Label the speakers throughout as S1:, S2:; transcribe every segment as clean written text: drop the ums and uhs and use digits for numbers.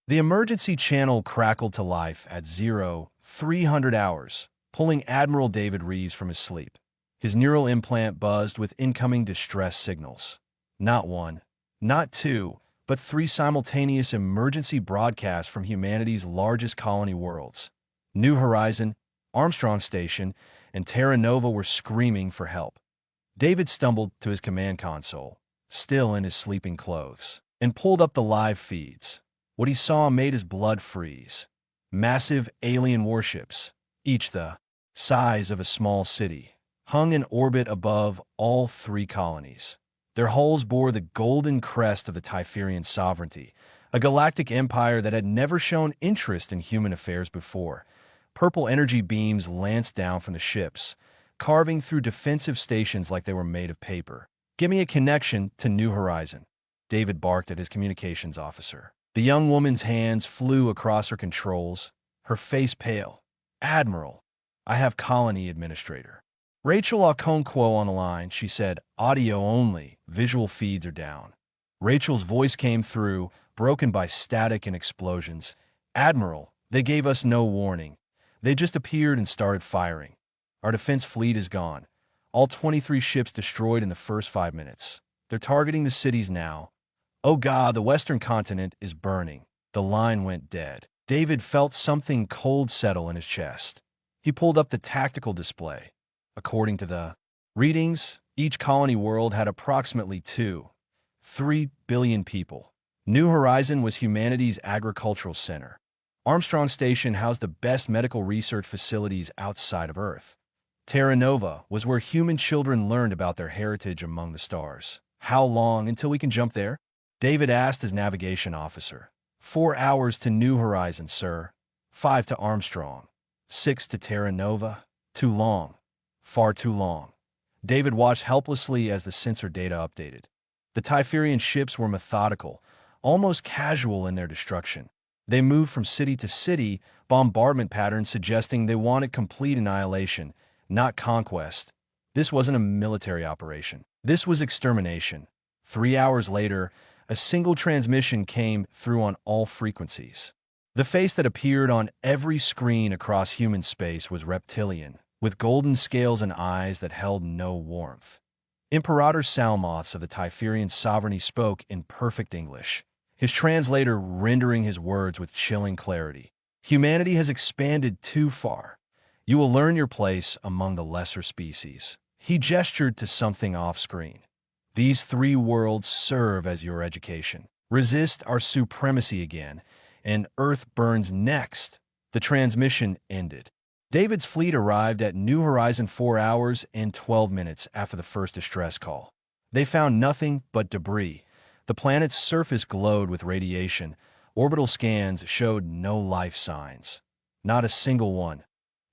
S1: The emergency channel crackled to life at 0300 hours, pulling Admiral David Reeves from his sleep. His neural implant buzzed with incoming distress signals. Not one, not two, but three simultaneous emergency broadcasts from humanity's largest colony worlds. New Horizon, Armstrong Station, and Terra Nova were screaming for help. David stumbled to his command console, still in his sleeping clothes, and pulled up the live feeds. What he saw made his blood freeze. Massive alien warships, each the size of a small city, hung in orbit above all three colonies. Their hulls bore the golden crest of the Typherian sovereignty, a galactic empire that had never shown interest in human affairs before. Purple energy beams lanced down from the ships, carving through defensive stations like they were made of paper. "Give me a connection to New Horizon," David barked at his communications officer. The young woman's hands flew across her controls, her face pale. "Admiral, I have colony administrator Rachel Okonkwo on the line," she said. "Audio only, visual feeds are down." Rachel's voice came through, broken by static and explosions. "Admiral, they gave us no warning. They just appeared and started firing. Our defense fleet is gone. All 23 ships destroyed in the first 5 minutes. They're targeting the cities now. Oh God, the western continent is burning." The line went dead. David felt something cold settle in his chest. He pulled up the tactical display. According to the readings, each colony world had approximately 2-3 billion people. New Horizon was humanity's agricultural center. Armstrong Station housed the best medical research facilities outside of Earth. Terra Nova was where human children learned about their heritage among the stars. "How long until we can jump there?" David asked his navigation officer. 4 hours to New Horizon, sir. 5 to Armstrong. 6 to Terra Nova. Too long. Far too long. David watched helplessly as the sensor data updated. The Typherian ships were methodical, almost casual in their destruction. They moved from city to city, bombardment patterns suggesting they wanted complete annihilation, not conquest. This wasn't a military operation. This was extermination. 3 hours later, a single transmission came through on all frequencies. The face that appeared on every screen across human space was reptilian, with golden scales and eyes that held no warmth. Imperator Salmoths of the Typherian sovereignty spoke in perfect English, his translator rendering his words with chilling clarity. "Humanity has expanded too far. You will learn your place among the lesser species." He gestured to something off-screen. "These 3 worlds serve as your education. Resist our supremacy again, and Earth burns next." The transmission ended. David's fleet arrived at New Horizon 4 hours and 12 minutes after the first distress call. They found nothing but debris. The planet's surface glowed with radiation. Orbital scans showed no life signs. Not a single one.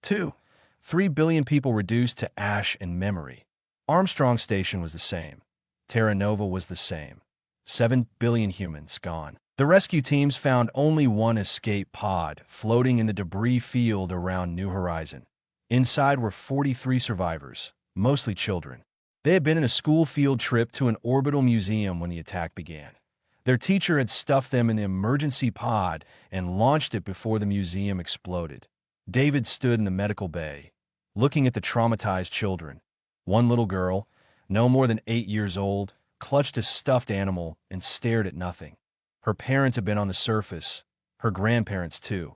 S1: 2-3 billion people reduced to ash and memory. Armstrong Station was the same. Terra Nova was the same. 7 billion humans gone. The rescue teams found only one escape pod floating in the debris field around New Horizon. Inside were 43 survivors, mostly children. They had been in a school field trip to an orbital museum when the attack began. Their teacher had stuffed them in the emergency pod and launched it before the museum exploded. David stood in the medical bay, looking at the traumatized children. One little girl, no more than 8 years old, clutched a stuffed animal and stared at nothing. Her parents had been on the surface, her grandparents too.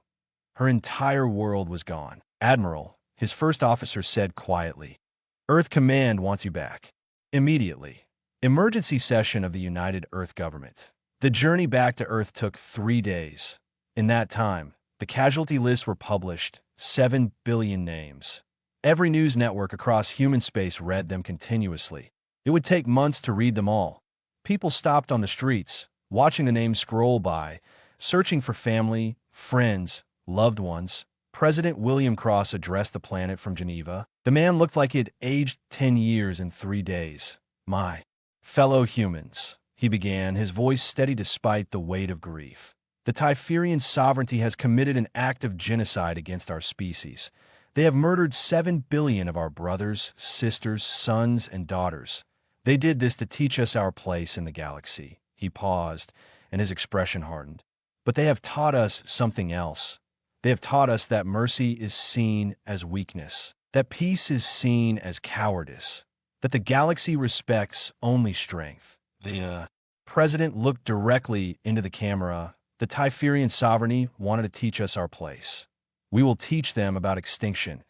S1: Her entire world was gone. "Admiral," his first officer said quietly, "Earth Command wants you back. Immediately." Emergency session of the United Earth Government. The journey back to Earth took 3 days. In that time, the casualty lists were published, 7 billion names. Every news network across human space read them continuously. It would take months to read them all. People stopped on the streets, watching the names scroll by, searching for family, friends, loved ones. President William Cross addressed the planet from Geneva. The man looked like he'd aged 10 years in 3 days. "My fellow humans," he began, his voice steady despite the weight of grief. "The Typherian sovereignty has committed an act of genocide against our species. They have murdered 7 billion of our brothers, sisters, sons, and daughters. They did this to teach us our place in the galaxy." He paused, and his expression hardened. But they have taught us something else. They have taught us that mercy is seen as weakness, that peace is seen as cowardice, that the galaxy respects only strength. The president looked directly into the camera. The Typherian sovereignty wanted to teach us our place. We will teach them about extinction.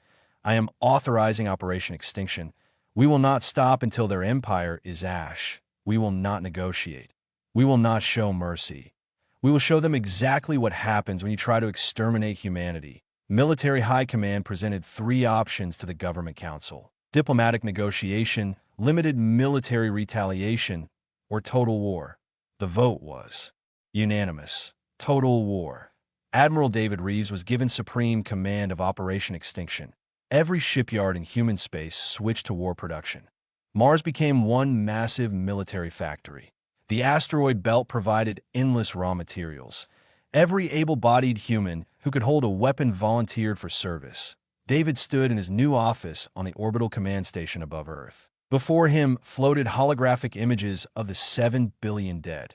S1: I am authorizing Operation Extinction. We will not stop until their empire is ash. We will not negotiate. We will not show mercy. We will show them exactly what happens when you try to exterminate humanity. Military High Command presented 3 options to the Government Council: diplomatic negotiation, limited military retaliation, or total war. The vote was unanimous. Total war. Admiral David Reeves was given supreme command of Operation Extinction. Every shipyard in human space switched to war production. Mars became one massive military factory. The asteroid belt provided endless raw materials. Every able-bodied human who could hold a weapon volunteered for service. David stood in his new office on the orbital command station above Earth. Before him floated holographic images of the 7 billion dead,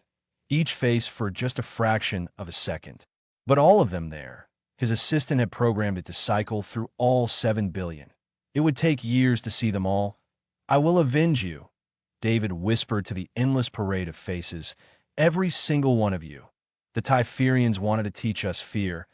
S1: each face for just a fraction of a second. But all of them there. His assistant had programmed it to cycle through all 7 billion. It would take years to see them all. "I will avenge you," David whispered to the endless parade of faces. "Every single one of you. The Typherians wanted to teach us fear.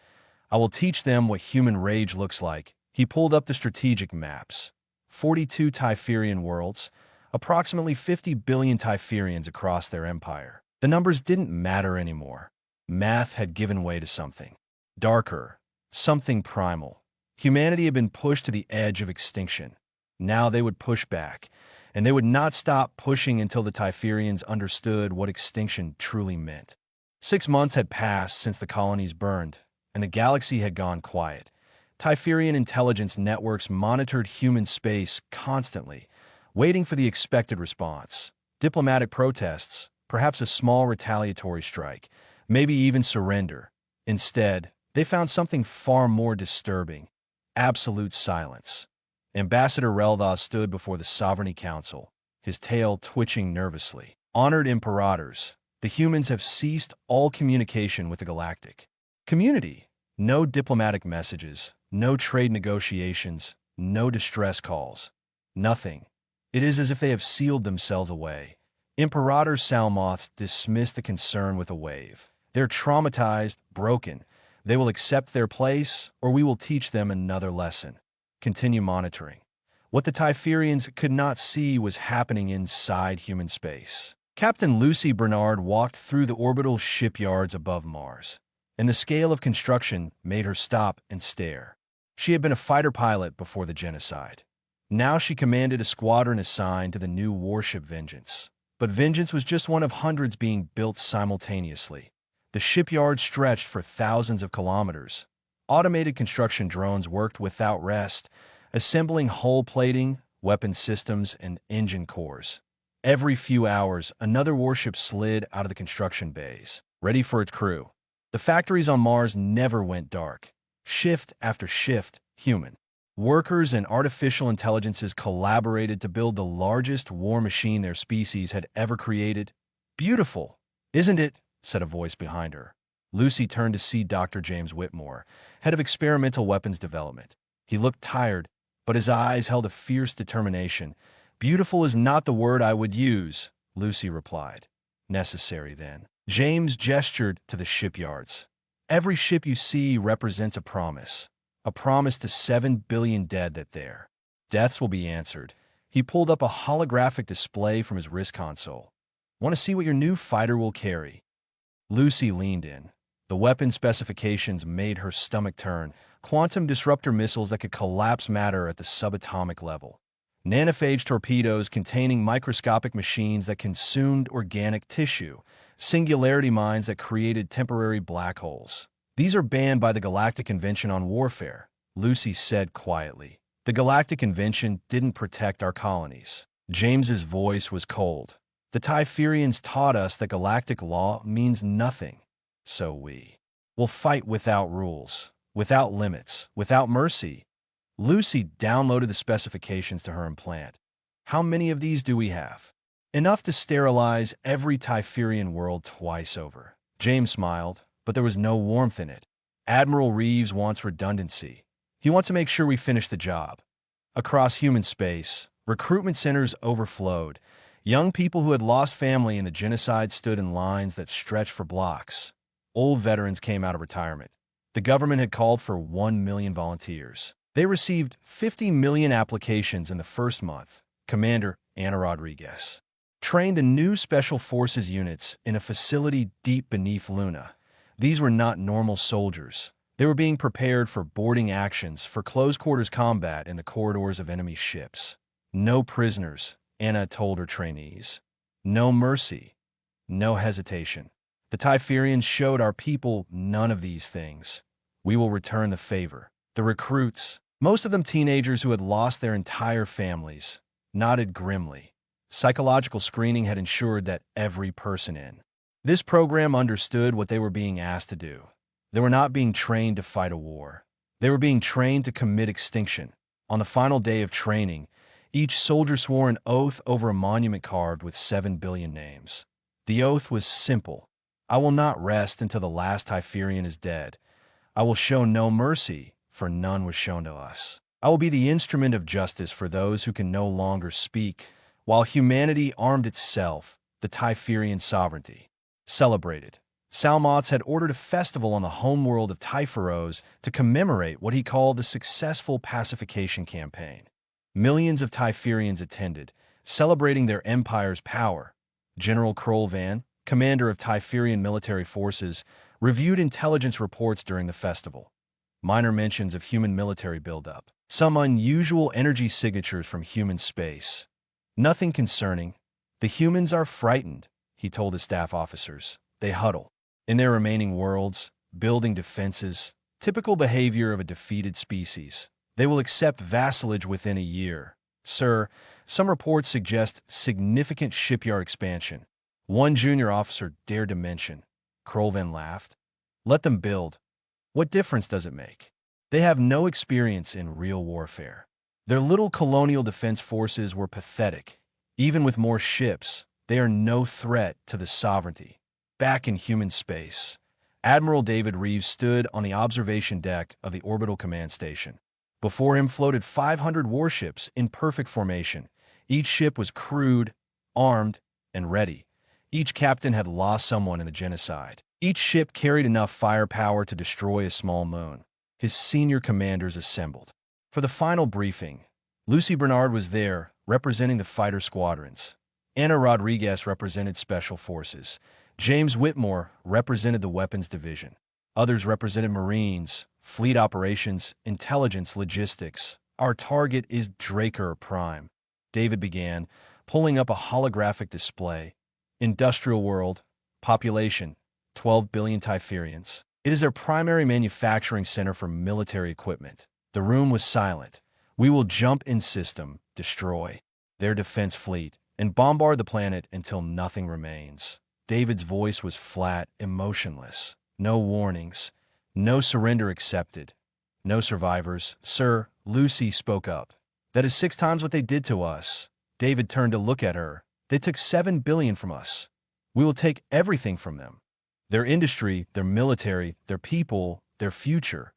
S1: I will teach them what human rage looks like." He pulled up the strategic maps. 42 Typherian worlds, approximately 50 billion Typherians across their empire. The numbers didn't matter anymore. Math had given way to something darker, something primal. Humanity had been pushed to the edge of extinction. Now they would push back, and they would not stop pushing until the Typherians understood what extinction truly meant. 6 months had passed since the colonies burned, and the galaxy had gone quiet. Typherian intelligence networks monitored human space constantly, waiting for the expected response. Diplomatic protests, perhaps a small retaliatory strike, maybe even surrender. Instead, they found something far more disturbing: absolute silence. Ambassador Relda stood before the Sovereignty Council, his tail twitching nervously. "Honored Imperators, the humans have ceased all communication with the Galactic community. No diplomatic messages, no trade negotiations, no distress calls. Nothing. It is as if they have sealed themselves away." Imperator Salmoth dismissed the concern with a wave. "They're traumatized, broken. They will accept their place, or we will teach them another lesson. Continue monitoring." What the Typherians could not see was happening inside human space. Captain Lucy Bernard walked through the orbital shipyards above Mars, and the scale of construction made her stop and stare. She had been a fighter pilot before the genocide. Now she commanded a squadron assigned to the new warship Vengeance. But Vengeance was just one of hundreds being built simultaneously. The shipyard stretched for thousands of kilometers. Automated construction drones worked without rest, assembling hull plating, weapon systems, and engine cores. Every few hours, another warship slid out of the construction bays, ready for its crew. The factories on Mars never went dark. Shift after shift, human workers and artificial intelligences collaborated to build the largest war machine their species had ever created. "Beautiful, isn't it?" said a voice behind her. Lucy turned to see Dr. James Whitmore, head of experimental weapons development. He looked tired, but his eyes held a fierce determination. "Beautiful is not the word I would use," Lucy replied. "Necessary, then." James gestured to the shipyards. "Every ship you see represents a promise to 7 billion dead that their deaths will be answered." He pulled up a holographic display from his wrist console. "Want to see what your new fighter will carry?" Lucy leaned in. The weapon specifications made her stomach turn. Quantum disruptor missiles that could collapse matter at the subatomic level. Nanophage torpedoes containing microscopic machines that consumed organic tissue. Singularity mines that created temporary black holes. "These are banned by the Galactic Convention on Warfare," Lucy said quietly. "The Galactic Convention didn't protect our colonies." James's voice was cold. "The Typherians taught us that galactic law means nothing. So we will fight without rules, without limits, without mercy." Lucy downloaded the specifications to her implant. "How many of these do we have?" "Enough to sterilize every Typherian world twice over." James smiled. but there was no warmth in it. Admiral Reeves wants redundancy. He wants to make sure we finish the job. Across human space, recruitment centers overflowed. Young people who had lost family in the genocide stood in lines that stretched for blocks. Old veterans came out of retirement. The government had called for 1 million volunteers. They received 50 million applications in the first month. Commander Ana Rodriguez trained the new Special Forces units in a facility deep beneath Luna. These were not normal soldiers. They were being prepared for boarding actions for close-quarters combat in the corridors of enemy ships. No prisoners, Anna told her trainees. No mercy. No hesitation. The Typherians showed our people none of these things. We will return the favor. The recruits, most of them teenagers who had lost their entire families, nodded grimly. Psychological screening had ensured that every person in this program understood what they were being asked to do. They were not being trained to fight a war. They were being trained to commit extinction. On the final day of training, each soldier swore an oath over a monument carved with 7 billion names. The oath was simple. I will not rest until the last Typherian is dead. I will show no mercy, for none was shown to us. I will be the instrument of justice for those who can no longer speak, while humanity armed itself, the Typherian sovereignty celebrated. Salmots had ordered a festival on the homeworld of Typhoros to commemorate what he called the successful pacification campaign. Millions of Typherians attended, celebrating their empire's power. General Krolvan, commander of Typherian military forces, reviewed intelligence reports during the festival. Minor mentions of human military buildup. Some unusual energy signatures from human space. Nothing concerning. The humans are frightened, he told his staff officers. They huddle. In their remaining worlds, building defenses, typical behavior of a defeated species. They will accept vassalage within a year. Sir, some reports suggest significant shipyard expansion. One junior officer dared to mention. Krolvan laughed. Let them build. What difference does it make? They have no experience in real warfare. Their little colonial defense forces were pathetic. Even with more ships, they are no threat to the sovereignty. Back in human space, Admiral David Reeves stood on the observation deck of the orbital command station. Before him floated 500 warships in perfect formation. Each ship was crewed, armed, and ready. Each captain had lost someone in the genocide. Each ship carried enough firepower to destroy a small moon. His senior commanders assembled. For the final briefing, Lucy Bernard was there, representing the fighter squadrons. Ana Rodriguez represented Special Forces. James Whitmore represented the Weapons Division. Others represented Marines, Fleet Operations, Intelligence, Logistics. Our target is Draker Prime. David began, pulling up a holographic display. Industrial world, population, 12 billion Typherians. It is their primary manufacturing center for military equipment. The room was silent. We will jump in system, destroy their defense fleet, and bombard the planet until nothing remains. David's voice was flat, emotionless. No warnings. No surrender accepted. No survivors. Sir, Lucy spoke up. That is 6 times what they did to us. David turned to look at her. They took 7 billion from us. We will take everything from them. Their industry, their military, their people, their future.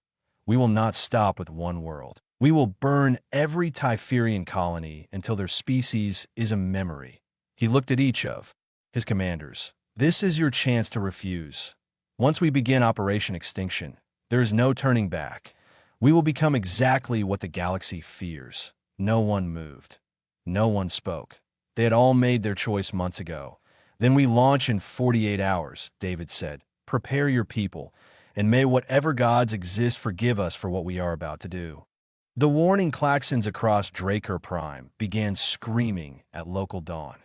S1: We will not stop with one world. We will burn every Typherian colony until their species is a memory. He looked at each of his commanders. This is your chance to refuse. Once we begin Operation Extinction, there is no turning back. We will become exactly what the galaxy fears. No one moved. No one spoke. They had all made their choice months ago. Then we launch in 48 hours, David said. Prepare your people, and may whatever gods exist forgive us for what we are about to do. The warning klaxons across Draker Prime began screaming at local dawn.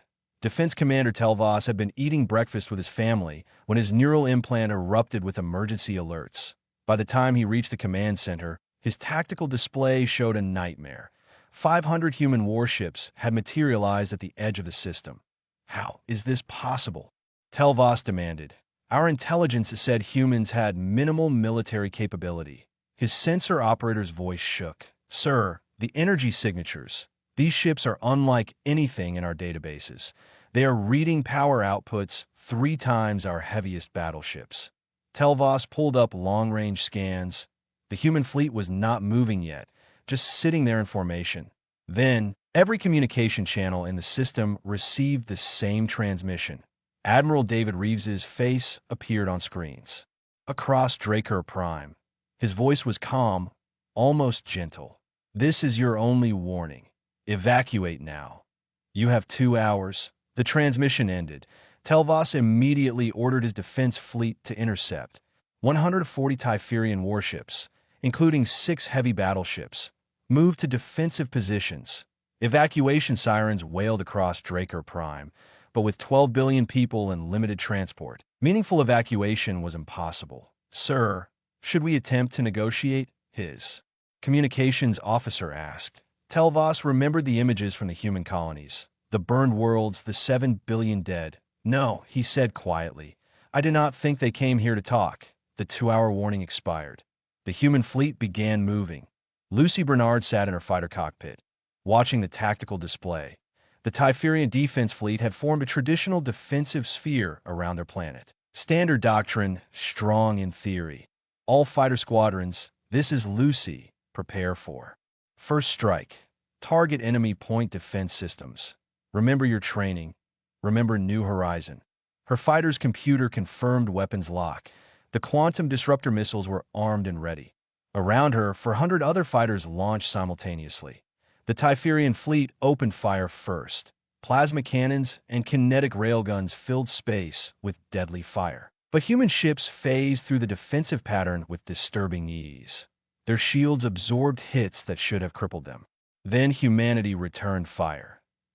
S1: Defense Commander Telvas had been eating breakfast with his family when his neural implant erupted with emergency alerts. By the time he reached the command center, his tactical display showed a nightmare. 500 human warships had materialized at the edge of the system. How is this possible? Telvas demanded. Our intelligence said humans had minimal military capability. His sensor operator's voice shook. Sir, the energy signatures. These ships are unlike anything in our databases. They are reading power outputs 3 times our heaviest battleships. Telvos pulled up long-range scans. The human fleet was not moving yet, just sitting there in formation. Then, every communication channel in the system received the same transmission. Admiral David Reeves's face appeared on screens. Across Draker Prime, his voice was calm, almost gentle. "This is your only warning. Evacuate now. You have 2 hours." The transmission ended. Telvos immediately ordered his defense fleet to intercept 140 Typherian warships, including 6 heavy battleships, moved to defensive positions. Evacuation sirens wailed across Draker Prime, but with 12 billion people and limited transport, meaningful evacuation was impossible. "Sir, should we attempt to negotiate?" his communications officer asked. Telvos remembered the images from the human colonies, the burned worlds, the 7 billion dead. "No," he said quietly. "I did not think they came here to talk." The 2-hour warning expired. The human fleet began moving. Lucy Bernard sat in her fighter cockpit, watching the tactical display. The Typherian defense fleet had formed a traditional defensive sphere around their planet. Standard doctrine, strong in theory. All fighter squadrons, this is Lucy, prepare for first strike. Target enemy point defense systems. Remember your training. Remember New Horizon. Her fighter's computer confirmed weapons lock. The quantum disruptor missiles were armed and ready. Around her, 400 other fighters launched simultaneously. The Typherian fleet opened fire first. Plasma cannons and kinetic railguns filled space with deadly fire. But human ships phased through the defensive pattern with disturbing ease. Their shields absorbed hits that should have crippled them. Then humanity returned fire.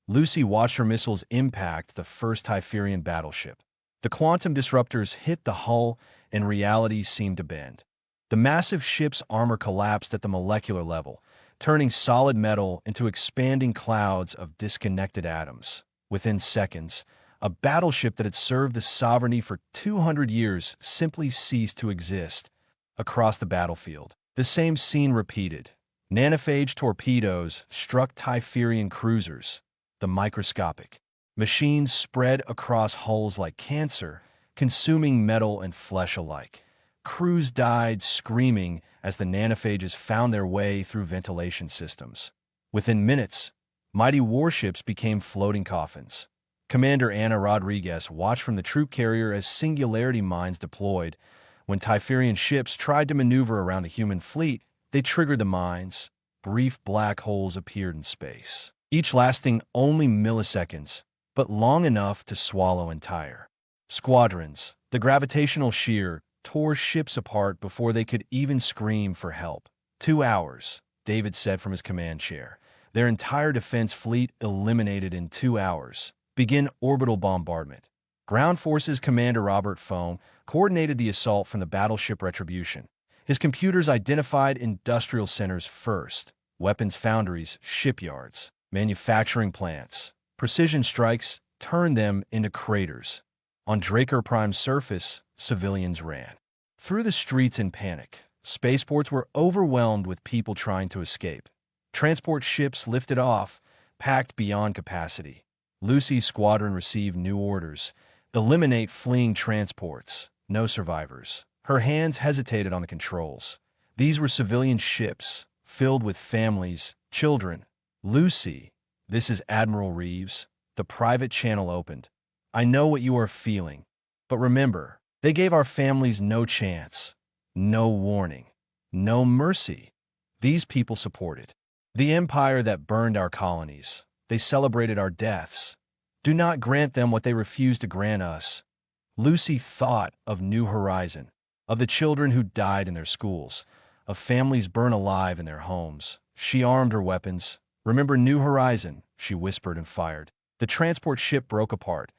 S1: Lucy watched her missiles impact the first Typherian battleship. The quantum disruptors hit the hull, and reality seemed to bend. The massive ship's armor collapsed at the molecular level, turning solid metal into expanding clouds of disconnected atoms. Within seconds, a battleship that had served the sovereignty for 200 years simply ceased to exist. Across the battlefield, the same scene repeated. Nanophage torpedoes struck Typherian cruisers. The microscopic machines spread across hulls like cancer, consuming metal and flesh alike. Crews died screaming as the nanophages found their way through ventilation systems. Within minutes, mighty warships became floating coffins. Commander Ana Rodriguez watched from the troop carrier as singularity mines deployed. When Typherian ships tried to maneuver around the human fleet, they triggered the mines. Brief black holes appeared in space, each lasting only milliseconds, but long enough to swallow entire squadrons. The gravitational shear tore ships apart before they could even scream for help. 2 hours, David said from his command chair. Their entire defense fleet eliminated in 2 hours. Begin orbital bombardment. Ground Forces Commander Robert Foam coordinated the assault from the battleship Retribution. His computers identified industrial centers first: weapons foundries, shipyards, manufacturing plants. Precision strikes turned them into craters. On Draker Prime's surface, civilians ran through the streets in panic. Spaceports were overwhelmed with people trying to escape. Transport ships lifted off, packed beyond capacity. Lucy's squadron received new orders: eliminate fleeing transports, no survivors. Her hands hesitated on the controls. These were civilian ships, filled with families, children. "Lucy, this is Admiral Reeves." The private channel opened. "I know what you are feeling. But remember, they gave our families no chance, no warning, no mercy. These people supported the empire that burned our colonies. They celebrated our deaths. Do not grant them what they refused to grant us." Lucy thought of New Horizon, of the children who died in their schools, of families burned alive in their homes. She armed her weapons. "Remember New Horizon," she whispered and fired. The transport ship broke apart.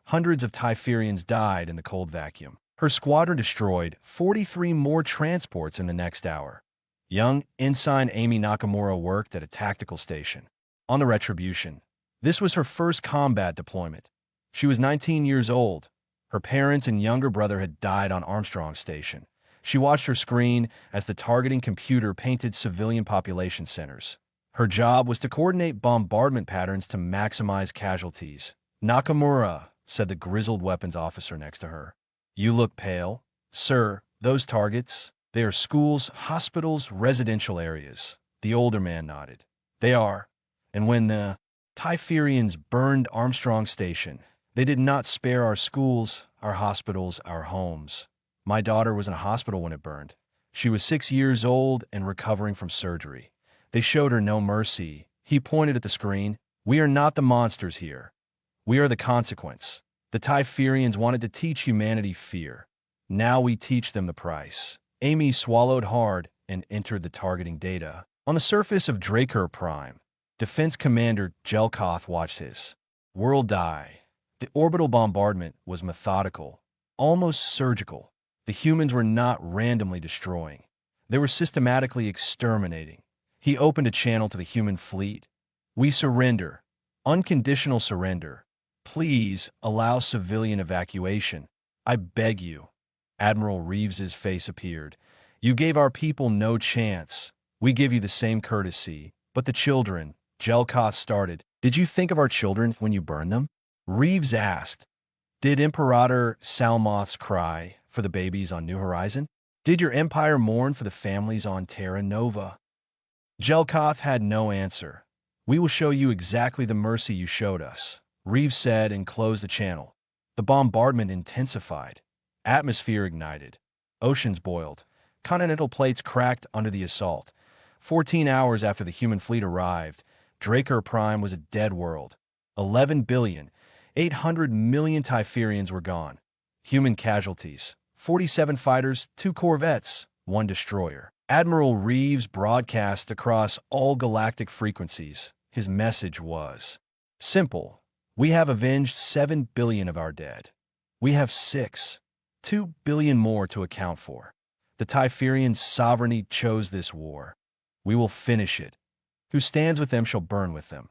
S1: Hundreds of Typherians died in the cold vacuum. Her squadron destroyed 43 more transports in the next hour. Young Ensign Amy Nakamura worked at a tactical station on the Retribution. This was her first combat deployment. She was 19 years old. Her parents and younger brother had died on Armstrong Station. She watched her screen as the targeting computer painted civilian population centers. Her job was to coordinate bombardment patterns to maximize casualties. "Nakamura," said the grizzled weapons officer next to her. "You look pale." Sir, those targets, they are schools, hospitals, residential areas. The older man nodded. They are. And when the Typherians burned Armstrong Station, they did not spare our schools, our hospitals, our homes. My daughter was in a hospital when it burned. She was 6 years old and recovering from surgery. They showed her no mercy. He pointed at the screen. We are not the monsters here. We are the consequence. The Typherians wanted to teach humanity fear. Now we teach them the price. Amy swallowed hard and entered the targeting data. On the surface of Draker Prime, Defense Commander Jelkoth watched his world die. The orbital bombardment was methodical, almost surgical. The humans were not randomly destroying. They were systematically exterminating. He opened a channel to the human fleet. We surrender. Unconditional surrender. Please allow civilian evacuation. I beg you. Admiral Reeves's face appeared. You gave our people no chance. We give you the same courtesy. But the children, Jelkoth started. Did you think of our children when you burned them? Reeves asked. Did Imperator Salmoths cry for the babies on New Horizon? Did your empire mourn for the families on Terra Nova? Jelkoth had no answer. We will show you exactly the mercy you showed us, Reeves said and closed the channel. The bombardment intensified. Atmosphere ignited. Oceans boiled. Continental plates cracked under the assault. 14 hours after the human fleet arrived, Draker Prime was a dead world. 11,800,000,000 Typherians were gone. Human casualties: 47 fighters, 2 corvettes, 1 destroyer. Admiral Reeves broadcast across all galactic frequencies. His message was simple. We have avenged 7 billion of our dead. We have 2 billion more to account for. The Typherian sovereignty chose this war. We will finish it. Who stands with them shall burn with them.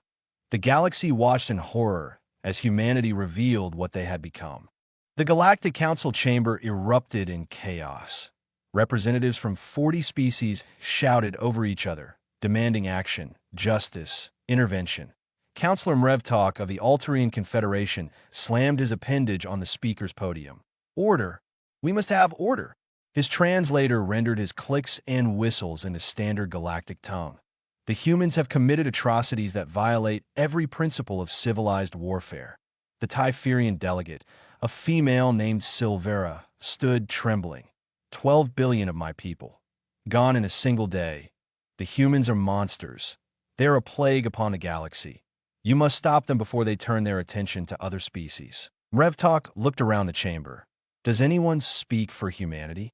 S1: The galaxy watched in horror as humanity revealed what they had become. The Galactic Council chamber erupted in chaos. Representatives from 40 species shouted over each other, demanding action, justice, intervention. Councillor Mrevtok of the Altarian Confederation slammed his appendage on the speaker's podium. Order! We must have order! His translator rendered his clicks and whistles into standard galactic tongue. The humans have committed atrocities that violate every principle of civilized warfare. The Typherian delegate, a female named Silvera, stood trembling. 12 billion of my people. Gone in a single day. The humans are monsters. They are a plague upon the galaxy. You must stop them before they turn their attention to other species. Mrevtok looked around the chamber. Does anyone speak for humanity?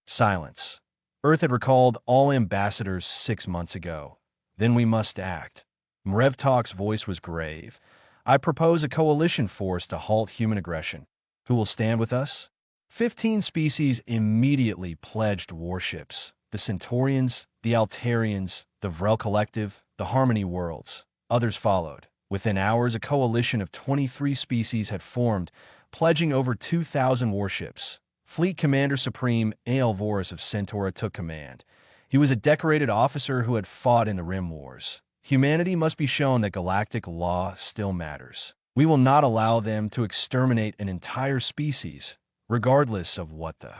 S1: Silence. Earth had recalled all ambassadors 6 months ago. Then we must act. Mrevtok's voice was grave. I propose a coalition force to halt human aggression. Who will stand with us? 15 species immediately pledged warships. The Centaurians, the Altarians, the Vrel Collective, the Harmony Worlds. Others followed. Within hours, a coalition of 23 species had formed, pledging over 2,000 warships. Fleet Commander Supreme Aelvorus of Centaura took command. He was a decorated officer who had fought in the Rim Wars. Humanity must be shown that galactic law still matters. We will not allow them to exterminate an entire species, regardless of what the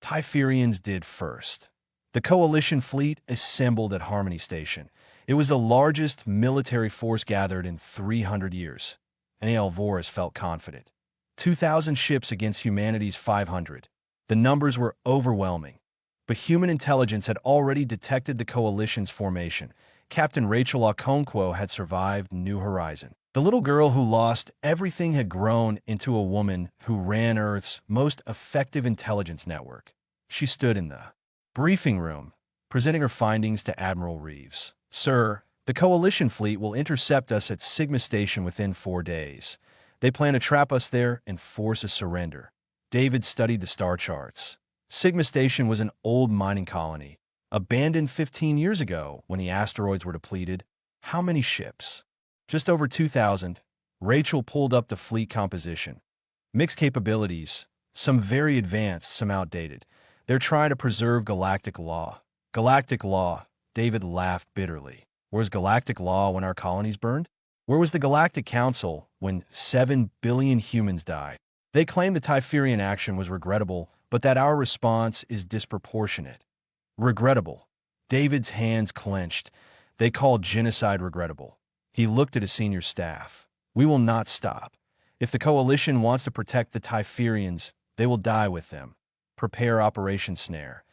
S1: Typherians did first. The coalition fleet assembled at Harmony Station. It was the largest military force gathered in 300 years, and Aelvorus felt confident. 2,000 ships against humanity's 500. The numbers were overwhelming. But human intelligence had already detected the coalition's formation. Captain Rachel Okonkwo had survived New Horizon. The little girl who lost everything had grown into a woman who ran Earth's most effective intelligence network. She stood in the briefing room, presenting her findings to Admiral Reeves. Sir, the coalition fleet will intercept us at Sigma Station within 4 days. They plan to trap us there and force a surrender. David studied the star charts. Sigma Station was an old mining colony, abandoned 15 years ago when the asteroids were depleted. How many ships? Just over 2,000. Rachel pulled up the fleet composition. Mixed capabilities, some very advanced, some outdated. They're trying to preserve galactic law. Galactic law, David laughed bitterly. Where's galactic law when our colonies burned? Where was the Galactic Council when 7 billion humans died? They claimed the Typherian action was regrettable but that our response is disproportionate. Regrettable. David's hands clenched. They called genocide regrettable. He looked at his senior staff. We will not stop. If the Coalition wants to protect the Typherians, they will die with them. Prepare Operation Snare.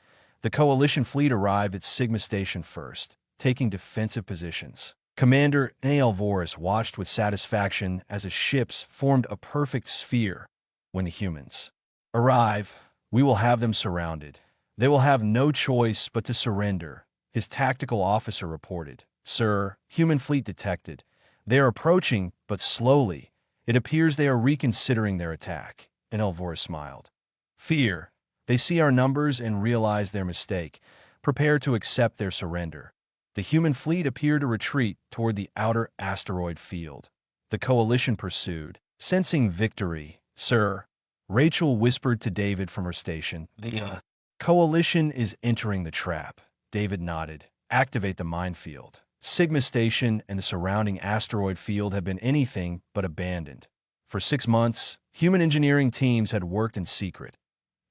S1: The Coalition fleet arrived at Sigma Station first, taking defensive positions. Commander Alvorus watched with satisfaction as his ships formed a perfect sphere. When the humans arrive, we will have them surrounded. They will have no choice but to surrender, his tactical officer reported. Sir, human fleet detected. They are approaching, but slowly. It appears they are reconsidering their attack. And Alvorus smiled. Fear. They see our numbers and realize their mistake. Prepare to accept their surrender. The human fleet appeared to retreat toward the outer asteroid field. The Coalition pursued. Sensing victory, Sir, Rachel whispered to David from her station. The Coalition is entering the trap. David nodded. Activate the minefield. Sigma Station and the surrounding asteroid field have been anything but abandoned. For 6 months, human engineering teams had worked in secret.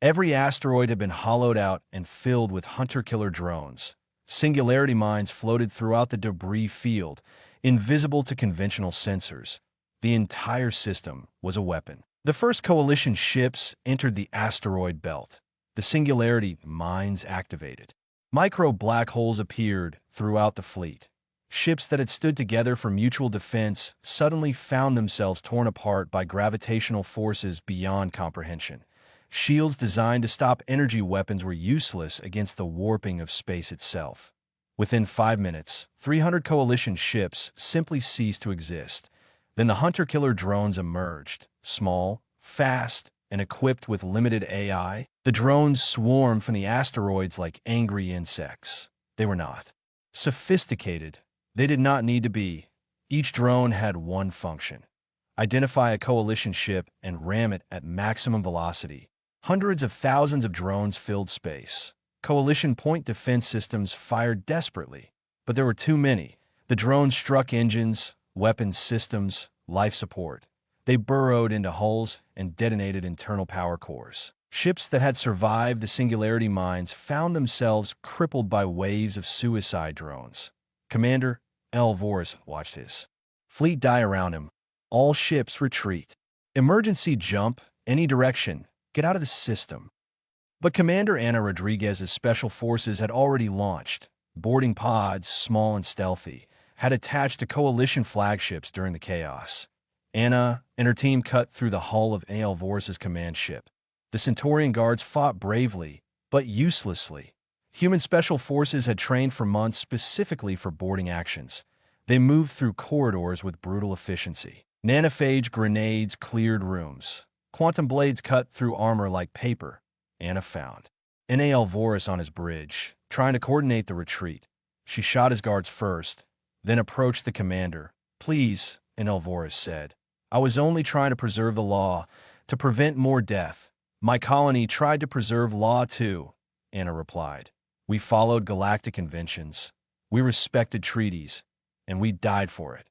S1: Every asteroid had been hollowed out and filled with hunter-killer drones. Singularity mines floated throughout the debris field, invisible to conventional sensors. The entire system was a weapon. The first Coalition ships entered the asteroid belt. The Singularity mines activated. Micro-black holes appeared throughout the fleet. Ships that had stood together for mutual defense suddenly found themselves torn apart by gravitational forces beyond comprehension. Shields designed to stop energy weapons were useless against the warping of space itself. Within 5 minutes, 300 Coalition ships simply ceased to exist. Then the hunter-killer drones emerged, small, fast, and equipped with limited AI. The drones swarmed from the asteroids like angry insects. They were not sophisticated. They did not need to be. Each drone had one function: identify a Coalition ship and ram it at maximum velocity. Hundreds of thousands of drones filled space. Coalition point defense systems fired desperately, but there were too many. The drones struck engines, weapons systems, life support. They burrowed into hulls and detonated internal power cores. Ships that had survived the Singularity mines found themselves crippled by waves of suicide drones. Commander Alvorus watched his fleet die around him. All ships retreat. Emergency jump, any direction. Get out of the system. But Commander Ana Rodriguez's special forces had already launched. Boarding pods, small and stealthy, had attached to Coalition flagships during the chaos. Ana and her team cut through the hull of Alvorus's command ship. The Centaurian guards fought bravely, but uselessly. Human special forces had trained for months specifically for boarding actions. They moved through corridors with brutal efficiency. Nanophage grenades cleared rooms. Quantum blades cut through armor like paper. Ana found N.A. Alvorus on his bridge, trying to coordinate the retreat. She shot his guards first, then approached the commander. Please, N. Alvorus said. I was only trying to preserve the law, to prevent more death. My colony tried to preserve law too, Ana replied. We followed galactic conventions. We respected treaties, and we died for it.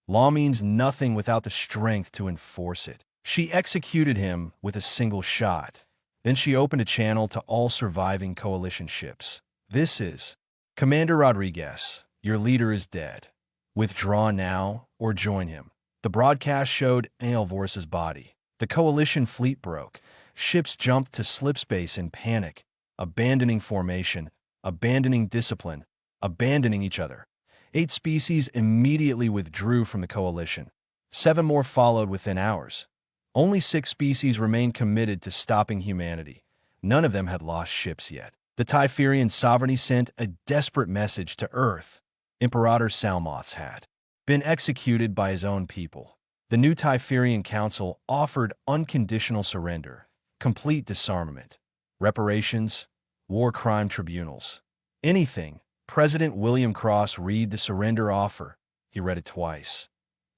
S1: Law means nothing without the strength to enforce it. She executed him with a single shot. Then she opened a channel to all surviving Coalition ships. This is Commander Rodriguez. Your leader is dead. Withdraw now or join him. The broadcast showed Alvorus's body. The Coalition fleet broke. Ships jumped to slipspace in panic, abandoning formation, abandoning discipline, abandoning each other. 8 species immediately withdrew from the Coalition. 7 more followed within hours. Only 6 species remained committed to stopping humanity. None of them had lost ships yet. The Typherian sovereignty sent a desperate message to Earth. Imperator Salmoths had been executed by his own people. The new Typherian Council offered unconditional surrender, complete disarmament, reparations, war crime tribunals. Anything. President William Cross read the surrender offer. He read it twice.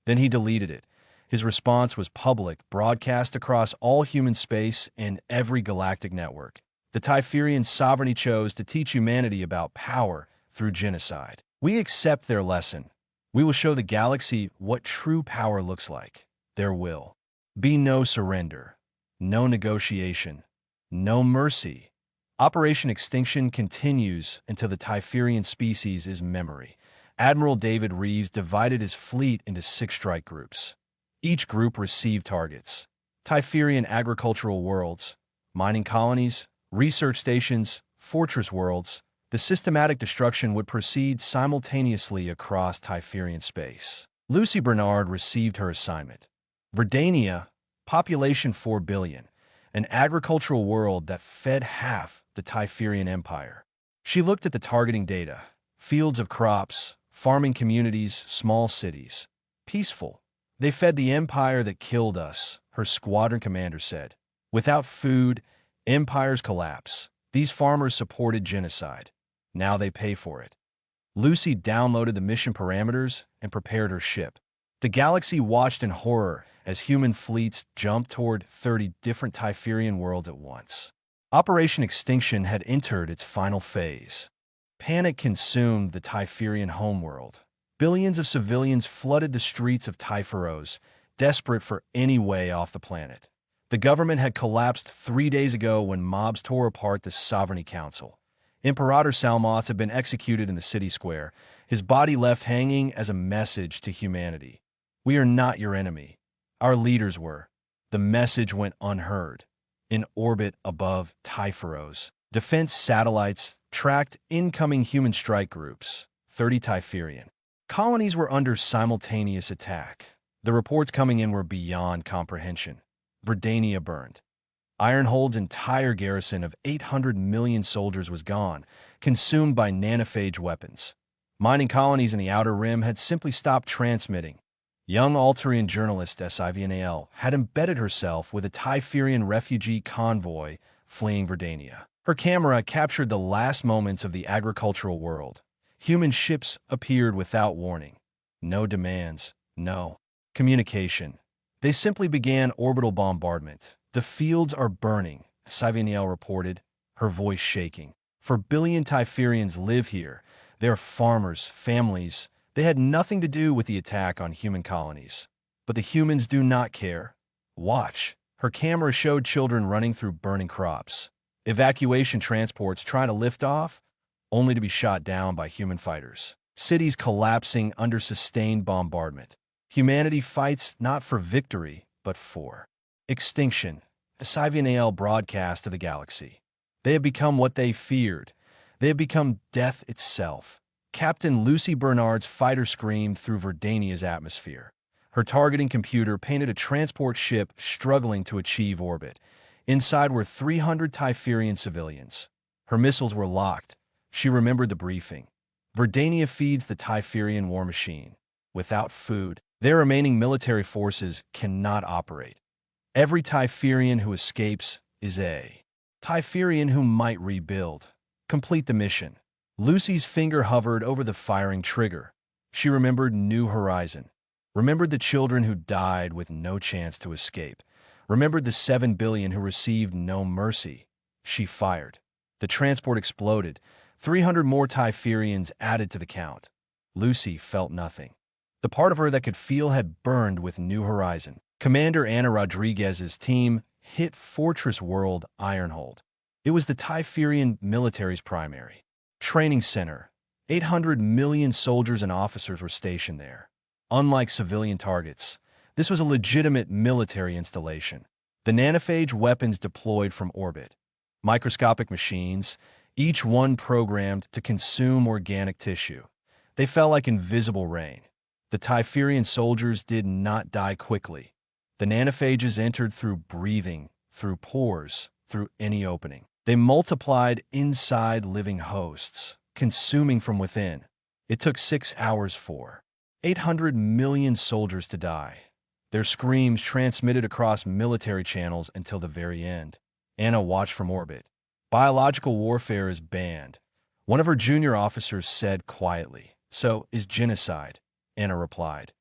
S1: Then he deleted it. His response was public, broadcast across all human space and every galactic network. The Typherian sovereignty chose to teach humanity about power through genocide. We accept their lesson. We will show the galaxy what true power looks like. There will be no surrender, no negotiation, no mercy. Operation Extinction continues until the Typherian species is memory. Admiral David Reeves divided his fleet into 6 strike groups. Each group received targets: Typherian agricultural worlds, mining colonies, research stations, fortress worlds. The systematic destruction would proceed simultaneously across Typherian space. Lucy Bernard received her assignment. Verdania, population 4 billion, an agricultural world that fed half the Typherian Empire. She looked at the targeting data: fields of crops, farming communities, small cities. Peaceful. They fed the empire that killed us, her squadron commander said. Without food, empires collapse. These farmers supported genocide. Now they pay for it. Lucy downloaded the mission parameters and prepared her ship. The galaxy watched in horror as human fleets jumped toward 30 different Typherian worlds at once. Operation Extinction had entered its final phase. Panic consumed the Typherian homeworld. Billions of civilians flooded the streets of Typhoros, desperate for any way off the planet. The government had collapsed 3 days ago when mobs tore apart the Sovereignty Council. Imperator Salmoth had been executed in the city square, his body left hanging as a message to humanity. We are not your enemy. Our leaders were. The message went unheard. In orbit above Typhoros, defense satellites tracked incoming human strike groups, 30 Typherian. Colonies were under simultaneous attack. The reports coming in were beyond comprehension. Verdania burned. Ironhold's entire garrison of 800 million soldiers was gone, consumed by nanophage weapons. Mining colonies in the Outer Rim had simply stopped transmitting. Young Altarian journalist Sci-Fi had embedded herself with a Typherian refugee convoy fleeing Verdania. Her camera captured the last moments of the agricultural world. Human ships appeared without warning. No demands, no communication. They simply began orbital bombardment. The fields are burning, Sci-Fi reported, her voice shaking. 4 billion Typherians live here. They are farmers, families. They had nothing to do with the attack on human colonies. But the humans do not care. Watch. Her camera showed children running through burning crops. Evacuation transports trying to lift off, only to be shot down by human fighters. Cities collapsing under sustained bombardment. Humanity fights not for victory, but for extinction. A Sci-Fi broadcast to the galaxy. They have become what they feared. They have become death itself. Captain Lucy Bernard's fighter screamed through Verdania's atmosphere. Her targeting computer painted a transport ship struggling to achieve orbit. Inside were 300 Typherian civilians. Her missiles were locked. She remembered the briefing. Verdania feeds the Typherian war machine. Without food, their remaining military forces cannot operate. Every Typherian who escapes is a Typherian who might rebuild. Complete the mission. Lucy's finger hovered over the firing trigger. She remembered New Horizon. Remembered the children who died with no chance to escape. Remembered the 7 billion who received no mercy. She fired. The transport exploded. 300 more Typherians added to the count. Lucy felt nothing. The part of her that could feel had burned with New Horizon. Commander Anna Rodriguez's team hit Fortress World Ironhold. It was the Typherian military's primary training center. 800 million soldiers and officers were stationed there. Unlike civilian targets, this was a legitimate military installation. The nanophage weapons deployed from orbit. Microscopic machines, each one programmed to consume organic tissue. They fell like invisible rain. The Typherian soldiers did not die quickly. The nanophages entered through breathing, through pores, through any opening. They multiplied inside living hosts, consuming from within. It took 6 hours for 800 million soldiers to die. Their screams transmitted across military channels until the very end. Anna watched from orbit. Biological warfare is banned. One of her junior officers said quietly. So is genocide, Anna replied.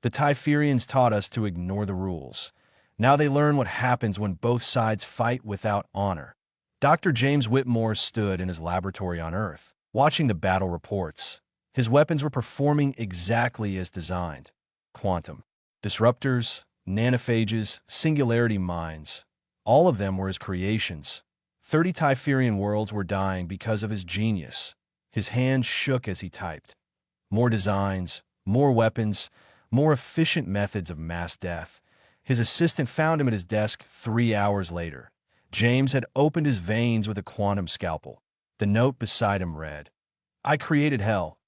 S1: The Typherians taught us to ignore the rules. Now they learn what happens when both sides fight without honor. Dr. James Whitmore stood in his laboratory on Earth, watching the battle reports. His weapons were performing exactly as designed. Quantum, disruptors, nanophages, singularity mines. All of them were his creations. 30 Typherian worlds were dying because of his genius. His hands shook as he typed. More designs, more weapons, more efficient methods of mass death. His assistant found him at his desk 3 hours later. James had opened his veins with a quantum scalpel. The note beside him read, "I created hell.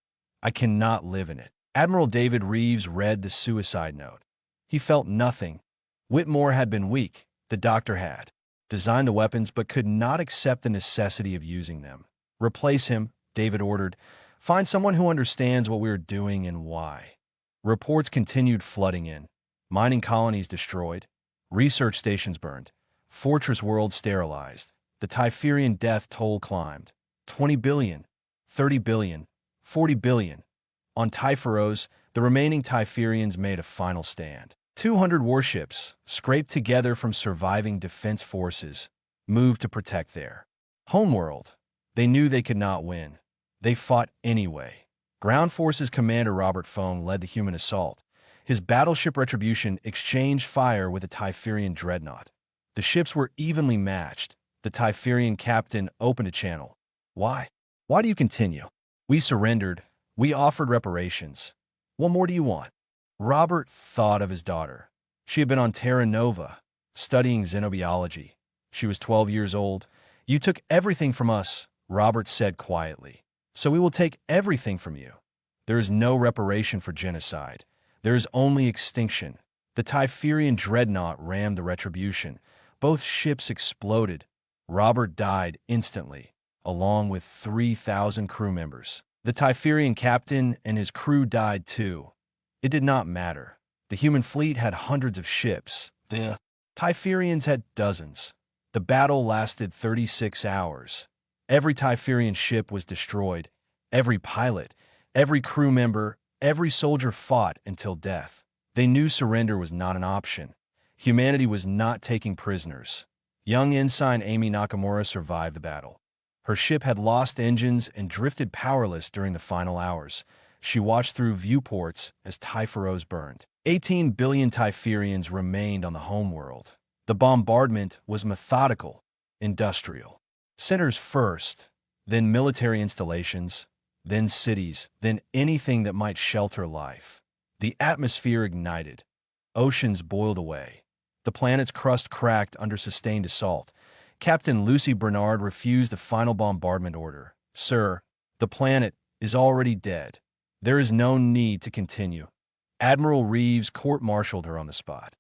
S1: I cannot live in it." Admiral David Reeves read the suicide note. He felt nothing. Whitmore had been weak. The doctor had designed the weapons but could not accept the necessity of using them. "Replace him," David ordered. "Find someone who understands what we are doing and why." Reports continued flooding in. Mining colonies destroyed. Research stations burned. Fortress worlds sterilized. The Typherian death toll climbed. 20 billion, 30 billion, 40 billion. On Typhoros, the remaining Typherians made a final stand. 200 warships, scraped together from surviving defense forces, moved to protect their homeworld. They knew they could not win. They fought anyway. Ground Forces Commander Robert Fohn led the human assault. His battleship Retribution exchanged fire with a Typherian dreadnought. The ships were evenly matched. The Typherian captain opened a channel. "Why? Why do you continue?" "We surrendered. We offered reparations. What more do you want?" Robert thought of his daughter. She had been on Terra Nova, studying xenobiology. She was 12 years old. "You took everything from us," Robert said quietly. "So we will take everything from you." There is no reparation for genocide. There is only extinction. The Typherian dreadnought rammed the Retribution. Both ships exploded. Robert died instantly, along with 3,000 crew members. The Typherian captain and his crew died too. It did not matter. The human fleet had hundreds of ships. The Typherians had dozens. The battle lasted 36 hours. Every Typherian ship was destroyed. Every pilot, every crew member, every soldier fought until death. They knew surrender was not an option. Humanity was not taking prisoners. Young ensign Amy Nakamura survived the battle. Her ship had lost engines and drifted powerless during the final hours. She watched through viewports as Typhoros burned. 18 billion Typherians remained on the homeworld. The bombardment was methodical, industrial. Centers first, then military installations, then cities, then anything that might shelter life. The atmosphere ignited. Oceans boiled away. The planet's crust cracked under sustained assault. Captain Lucy Bernard refused the final bombardment order. "Sir, the planet is already dead. There is no need to continue." Admiral Reeves court-martialed her on the spot.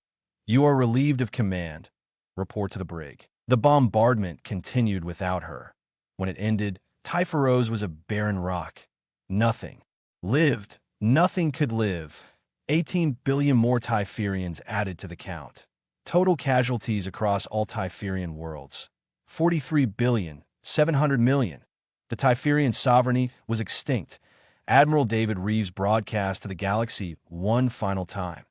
S1: "You are relieved of command. Report to the brig." The bombardment continued without her. When it ended, Typhoros was a barren rock. Nothing lived. Nothing could live. 18 billion more Typherians added to the count. Total casualties across all Typherian worlds: 43 billion, 700 million. The Typherian sovereignty was extinct. Admiral David Reeves broadcast to the galaxy one final time.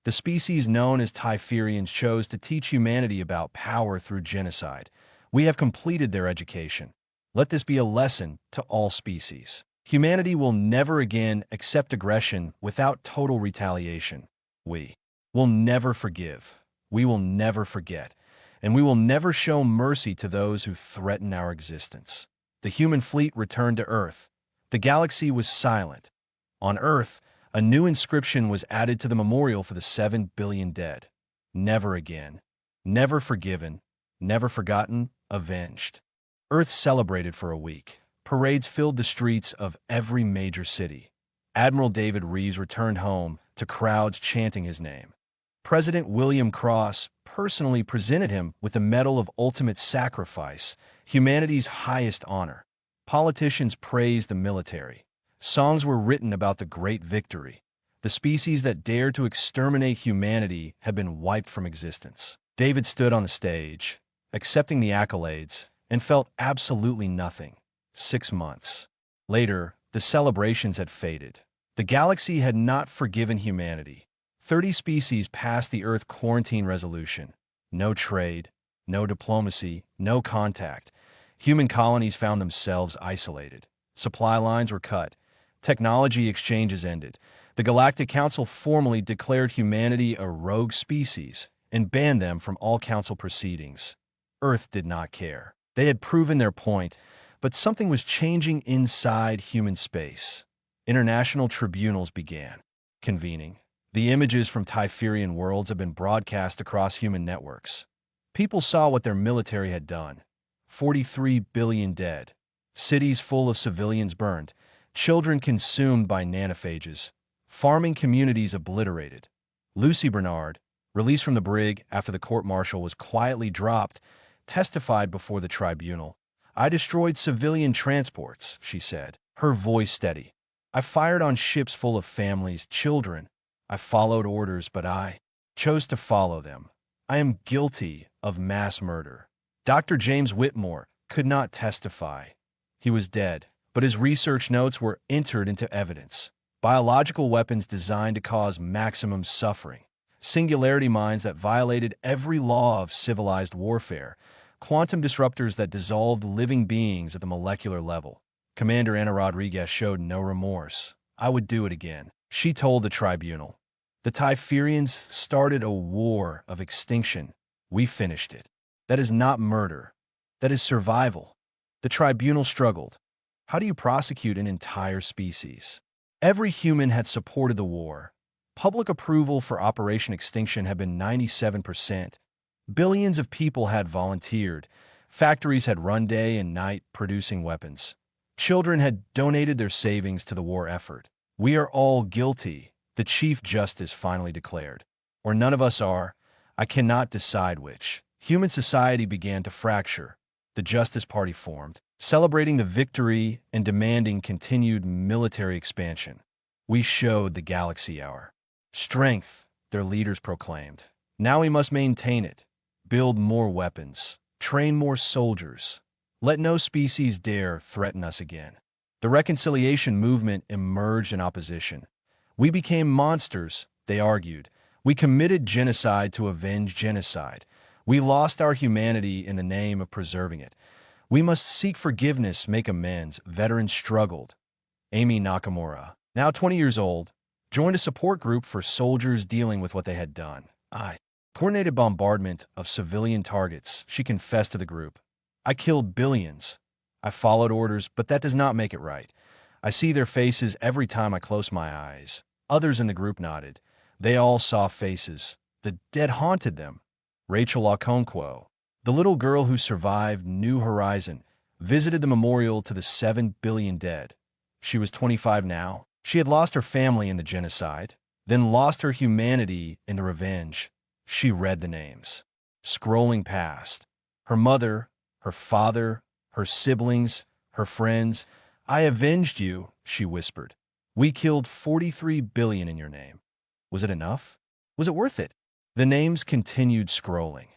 S1: The species known as Typherians chose to teach humanity about power through genocide. We have completed their education. Let this be a lesson to all species. Humanity will never again accept aggression without total retaliation. We will never forgive. We will never forget. And we will never show mercy to those who threaten our existence. The human fleet returned to Earth. The galaxy was silent. On Earth, a new inscription was added to the memorial for the 7 billion dead. Never again. Never forgiven. Never forgotten. Avenged. Earth celebrated for a week. Parades filled the streets of every major city. Admiral David Reeves returned home to crowds chanting his name. President William Cross personally presented him with the Medal of Ultimate Sacrifice, humanity's highest honor. Politicians praised the military. Songs were written about the great victory. The species that dared to exterminate humanity had been wiped from existence. David stood on the stage, accepting the accolades, and felt absolutely nothing. 6 months later, the celebrations had faded. The galaxy had not forgiven humanity. 30 species passed the Earth quarantine resolution. No trade, no diplomacy, no contact. Human colonies found themselves isolated. Supply lines were cut. Technology exchanges ended. The Galactic Council formally declared humanity a rogue species and banned them from all council proceedings. Earth did not care. They had proven their point, but something was changing inside human space. International tribunals began convening. The images from Typherian worlds have been broadcast across human networks. People saw what their military had done. 43 billion dead. Cities full of civilians burned. Children consumed by nanophages. Farming communities obliterated. Lucy Bernard, released from the brig after the court-martial was quietly dropped, testified before the tribunal. "I destroyed civilian transports," she said, her voice steady. "I fired on ships full of families, children. I followed orders, but I chose to follow them. I am guilty of mass murder." Dr. James Whitmore could not testify. He was dead, but his research notes were entered into evidence. Biological weapons designed to cause maximum suffering. Singularity mines that violated every law of civilized warfare. Quantum disruptors that dissolved living beings at the molecular level. Commander Ana Rodriguez showed no remorse. "I would do it again," she told the tribunal. "The Typherians started a war of extinction. We finished it. That is not murder. That is survival." The tribunal struggled. How do you prosecute an entire species? Every human had supported the war. Public approval for Operation Extinction had been 97%. Billions of people had volunteered. Factories had run day and night producing weapons. Children had donated their savings to the war effort. "We are all guilty," the Chief Justice finally declared. "Or none of us are. I cannot decide which." Human society began to fracture. The Justice Party formed, celebrating the victory and demanding continued military expansion. "We showed the galaxy our strength," their leaders proclaimed. "Now we must maintain it. Build more weapons. Train more soldiers. Let no species dare threaten us again." The reconciliation movement emerged in opposition. "We became monsters," they argued. "We committed genocide to avenge genocide. We lost our humanity in the name of preserving it. We must seek forgiveness, make amends." Veterans struggled. Amy Nakamura, now 20 years old, joined a support group for soldiers dealing with what they had done. "I coordinated bombardment of civilian targets," she confessed to the group. "I killed billions. I followed orders, but that does not make it right. I see their faces every time I close my eyes." Others in the group nodded. They all saw faces. The dead haunted them. Rachel Okonkwo, the little girl who survived New Horizon, visited the memorial to the 7 billion dead. She was 25 now. She had lost her family in the genocide, then lost her humanity in the revenge. She read the names, scrolling past. Her mother, her father, her siblings, her friends. "I avenged you," she whispered. "We killed 43 billion in your name. Was it enough? Was it worth it?" The names continued scrolling.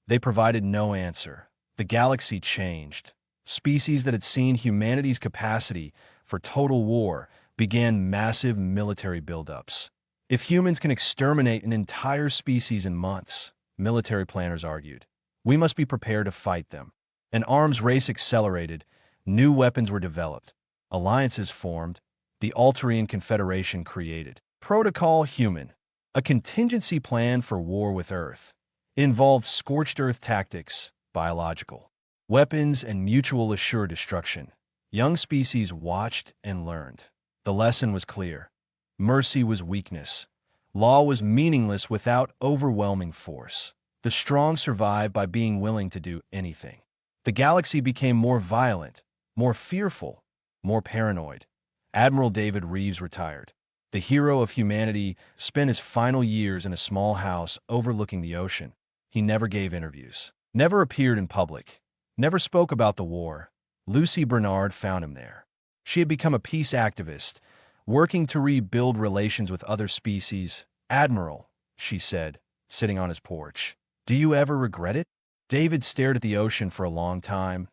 S1: They provided no answer. The galaxy changed. Species that had seen humanity's capacity for total war began massive military buildups. If humans can exterminate an entire species in months, military planners argued, we must be prepared to fight them. An arms race accelerated. New weapons were developed. Alliances formed. The Altarian Confederation created. Protocol Human, a contingency plan for war with Earth. It involved scorched Earth tactics, biological weapons, and mutual assured destruction. Young species watched and learned. The lesson was clear. Mercy was weakness. Law was meaningless without overwhelming force. The strong survived by being willing to do anything. The galaxy became more violent, more fearful, more paranoid. Admiral David Reeves retired. The hero of humanity spent his final years in a small house overlooking the ocean. He never gave interviews, never appeared in public, never spoke about the war. Lucy Bernard found him there. She had become a peace activist, working to rebuild relations with other species. "Admiral," she said, sitting on his porch, "do you ever regret it?" David stared at the ocean for a long time.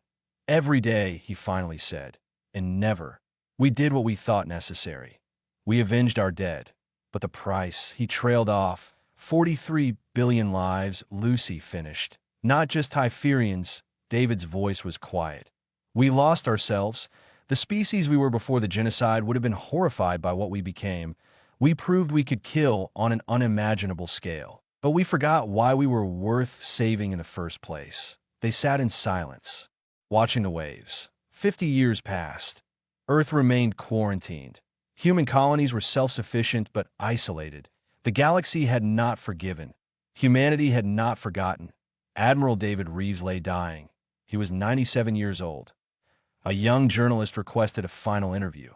S1: "Every day," he finally said, "and never. We did what we thought necessary. We avenged our dead. But the price," he trailed off. 43 billion lives," Lucy finished. "Not just Typherians." David's voice was quiet. "We lost ourselves. The species we were before the genocide would have been horrified by what we became. We proved we could kill on an unimaginable scale. But we forgot why we were worth saving in the first place." They sat in silence. watching the waves. 50 years passed. Earth remained quarantined. Human colonies were self-sufficient but isolated. The galaxy had not forgiven. Humanity had not forgotten. Admiral David Reeves lay dying. He was 97 years old. A young journalist requested a final interview.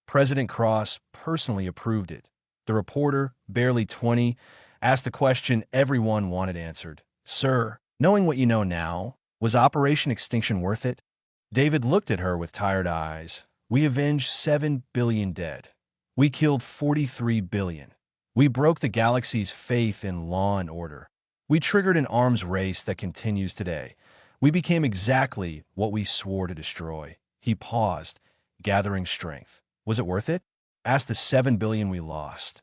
S1: President Cross personally approved it. The reporter, barely 20, asked the question everyone wanted answered. "Sir, knowing what you know now, was Operation Extinction worth it?" David looked at her with tired eyes. "We avenged 7 billion dead. We killed 43 billion. We broke the galaxy's faith in law and order. We triggered an arms race that continues today. We became exactly what we swore to destroy." He paused, gathering strength. "Was it worth it? Ask the 7 billion we lost.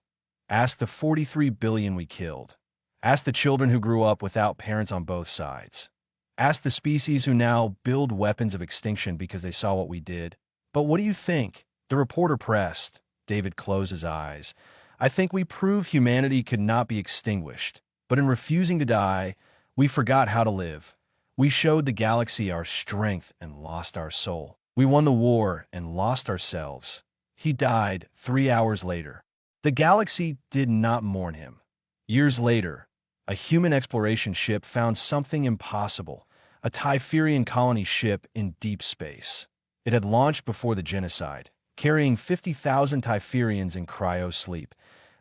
S1: Ask the 43 billion we killed. Ask the children who grew up without parents on both sides. Ask the species who now build weapons of extinction because they saw what we did. But what do you think?" The reporter pressed. David closed his eyes. "I think we proved humanity could not be extinguished. But in refusing to die, we forgot how to live. We showed the galaxy our strength and lost our soul. We won the war and lost ourselves." He died 3 hours later. The galaxy did not mourn him. Years later, a human exploration ship found something impossible, a Typherian colony ship in deep space. It had launched before the genocide, carrying 50,000 Typherians in cryo-sleep.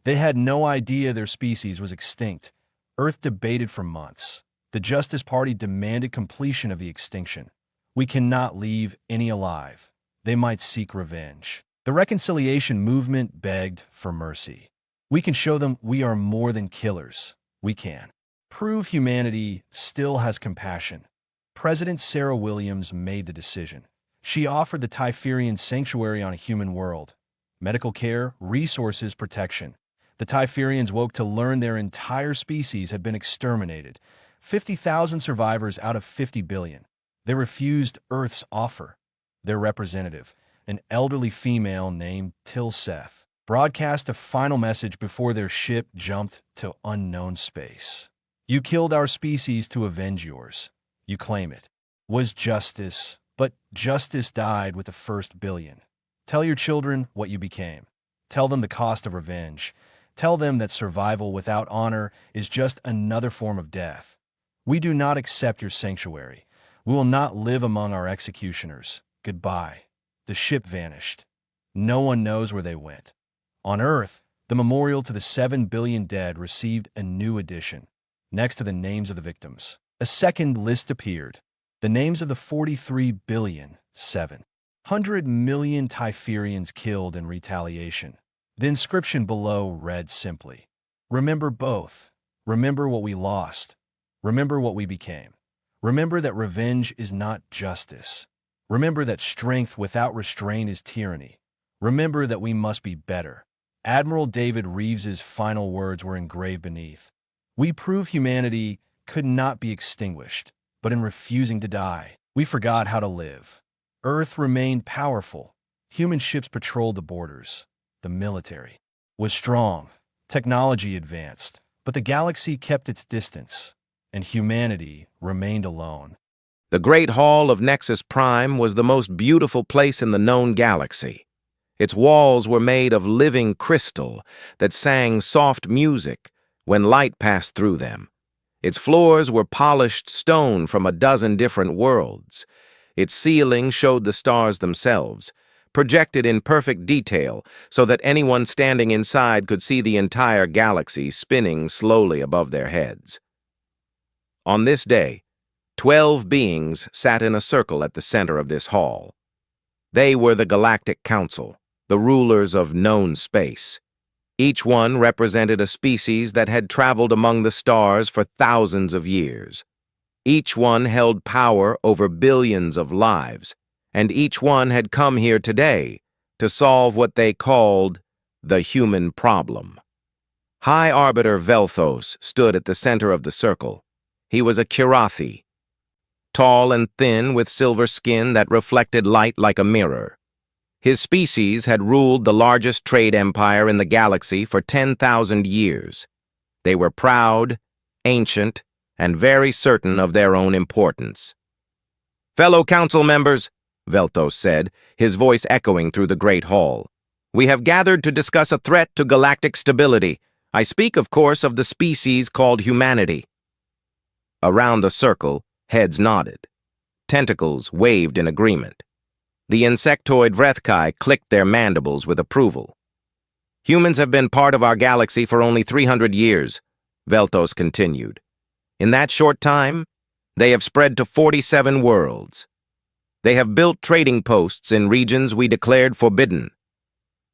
S1: They had no idea their species was extinct. Earth debated for months. The Justice Party demanded completion of the extinction. "We cannot leave any alive. They might seek revenge." The reconciliation movement begged for mercy. "We can show them we are more than killers. We can prove humanity still has compassion." President Sarah Williams made the decision. She offered the Typherian sanctuary on a human world. Medical care, resources, protection. The Typherians woke to learn their entire species had been exterminated. 50,000 survivors out of 50 billion. They refused Earth's offer. Their representative, an elderly female named Tilseth, broadcast a final message before their ship jumped to unknown space. "You killed our species to avenge yours. You claim it was justice, but justice died with the first billion. Tell your children what you became. Tell them the cost of revenge. Tell them that survival without honor is just another form of death. We do not accept your sanctuary. We will not live among our executioners. Goodbye." The ship vanished. No one knows where they went. On Earth, the memorial to the 7 billion dead received a new addition. Next to the names of the victims, a second list appeared. The names of the 43 billion, 700 million Typherians killed in retaliation. The inscription below read simply, "Remember both. Remember what we lost. Remember what we became. Remember that revenge is not justice. Remember that strength without restraint is tyranny. Remember that we must be better." Admiral David Reeves's final words were engraved beneath. "We prove humanity could not be extinguished, but in refusing to die, we forgot how to live." Earth remained powerful. Human ships patrolled the borders. The military was strong. Technology advanced, but the galaxy kept its distance, and humanity remained alone.
S2: The Great Hall of Nexus Prime was the most beautiful place in the known galaxy. Its walls were made of living crystal that sang soft music when light passed through them. Its floors were polished stone from a dozen different worlds. Its ceiling showed the stars themselves, projected in perfect detail so that anyone standing inside could see the entire galaxy spinning slowly above their heads. On this day, 12 beings sat in a circle at the center of this hall. They were the Galactic Council, the rulers of known space. Each one represented a species that had traveled among the stars for thousands of years. Each one held power over billions of lives, and each one had come here today to solve what they called the human problem. High Arbiter Velthos stood at the center of the circle. He was a Kirathi, tall and thin with silver skin that reflected light like a mirror. His species had ruled the largest trade empire in the galaxy for 10,000 years. They were proud, ancient, and very certain of their own importance. Fellow council members, Veltos said, his voice echoing through the great hall. We have gathered to discuss a threat to galactic stability. I speak, of course, of the species called humanity. Around the circle, heads nodded. Tentacles waved in agreement. The insectoid Vrethkai clicked their mandibles with approval. Humans have been part of our galaxy for only 300 years, Veltos continued. In that short time, they have spread to 47 worlds. They have built trading posts in regions we declared forbidden.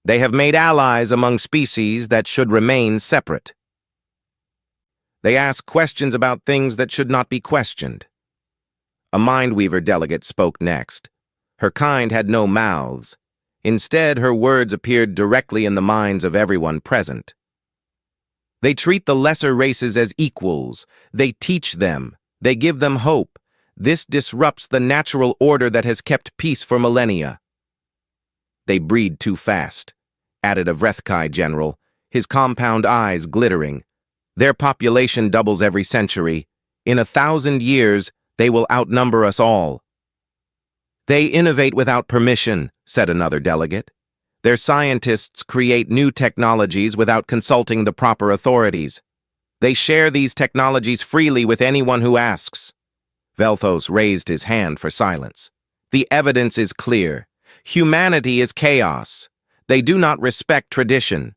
S2: They have made allies among species that should remain separate. They ask questions about things that should not be questioned. A Mindweaver delegate spoke next. Her kind had no mouths. Instead, her words appeared directly in the minds of everyone present. They treat the lesser races as equals. They teach them. They give them hope. This disrupts the natural order that has kept peace for millennia. They breed too fast, added a Vrethkai general, his compound eyes glittering. Their population doubles every century. In 1,000 years, they will outnumber us all. They innovate without permission, said another delegate. Their scientists create new technologies without consulting the proper authorities. They share these technologies freely with anyone who asks. Velthos raised his hand for silence. The evidence is clear. Humanity is chaos. They do not respect tradition.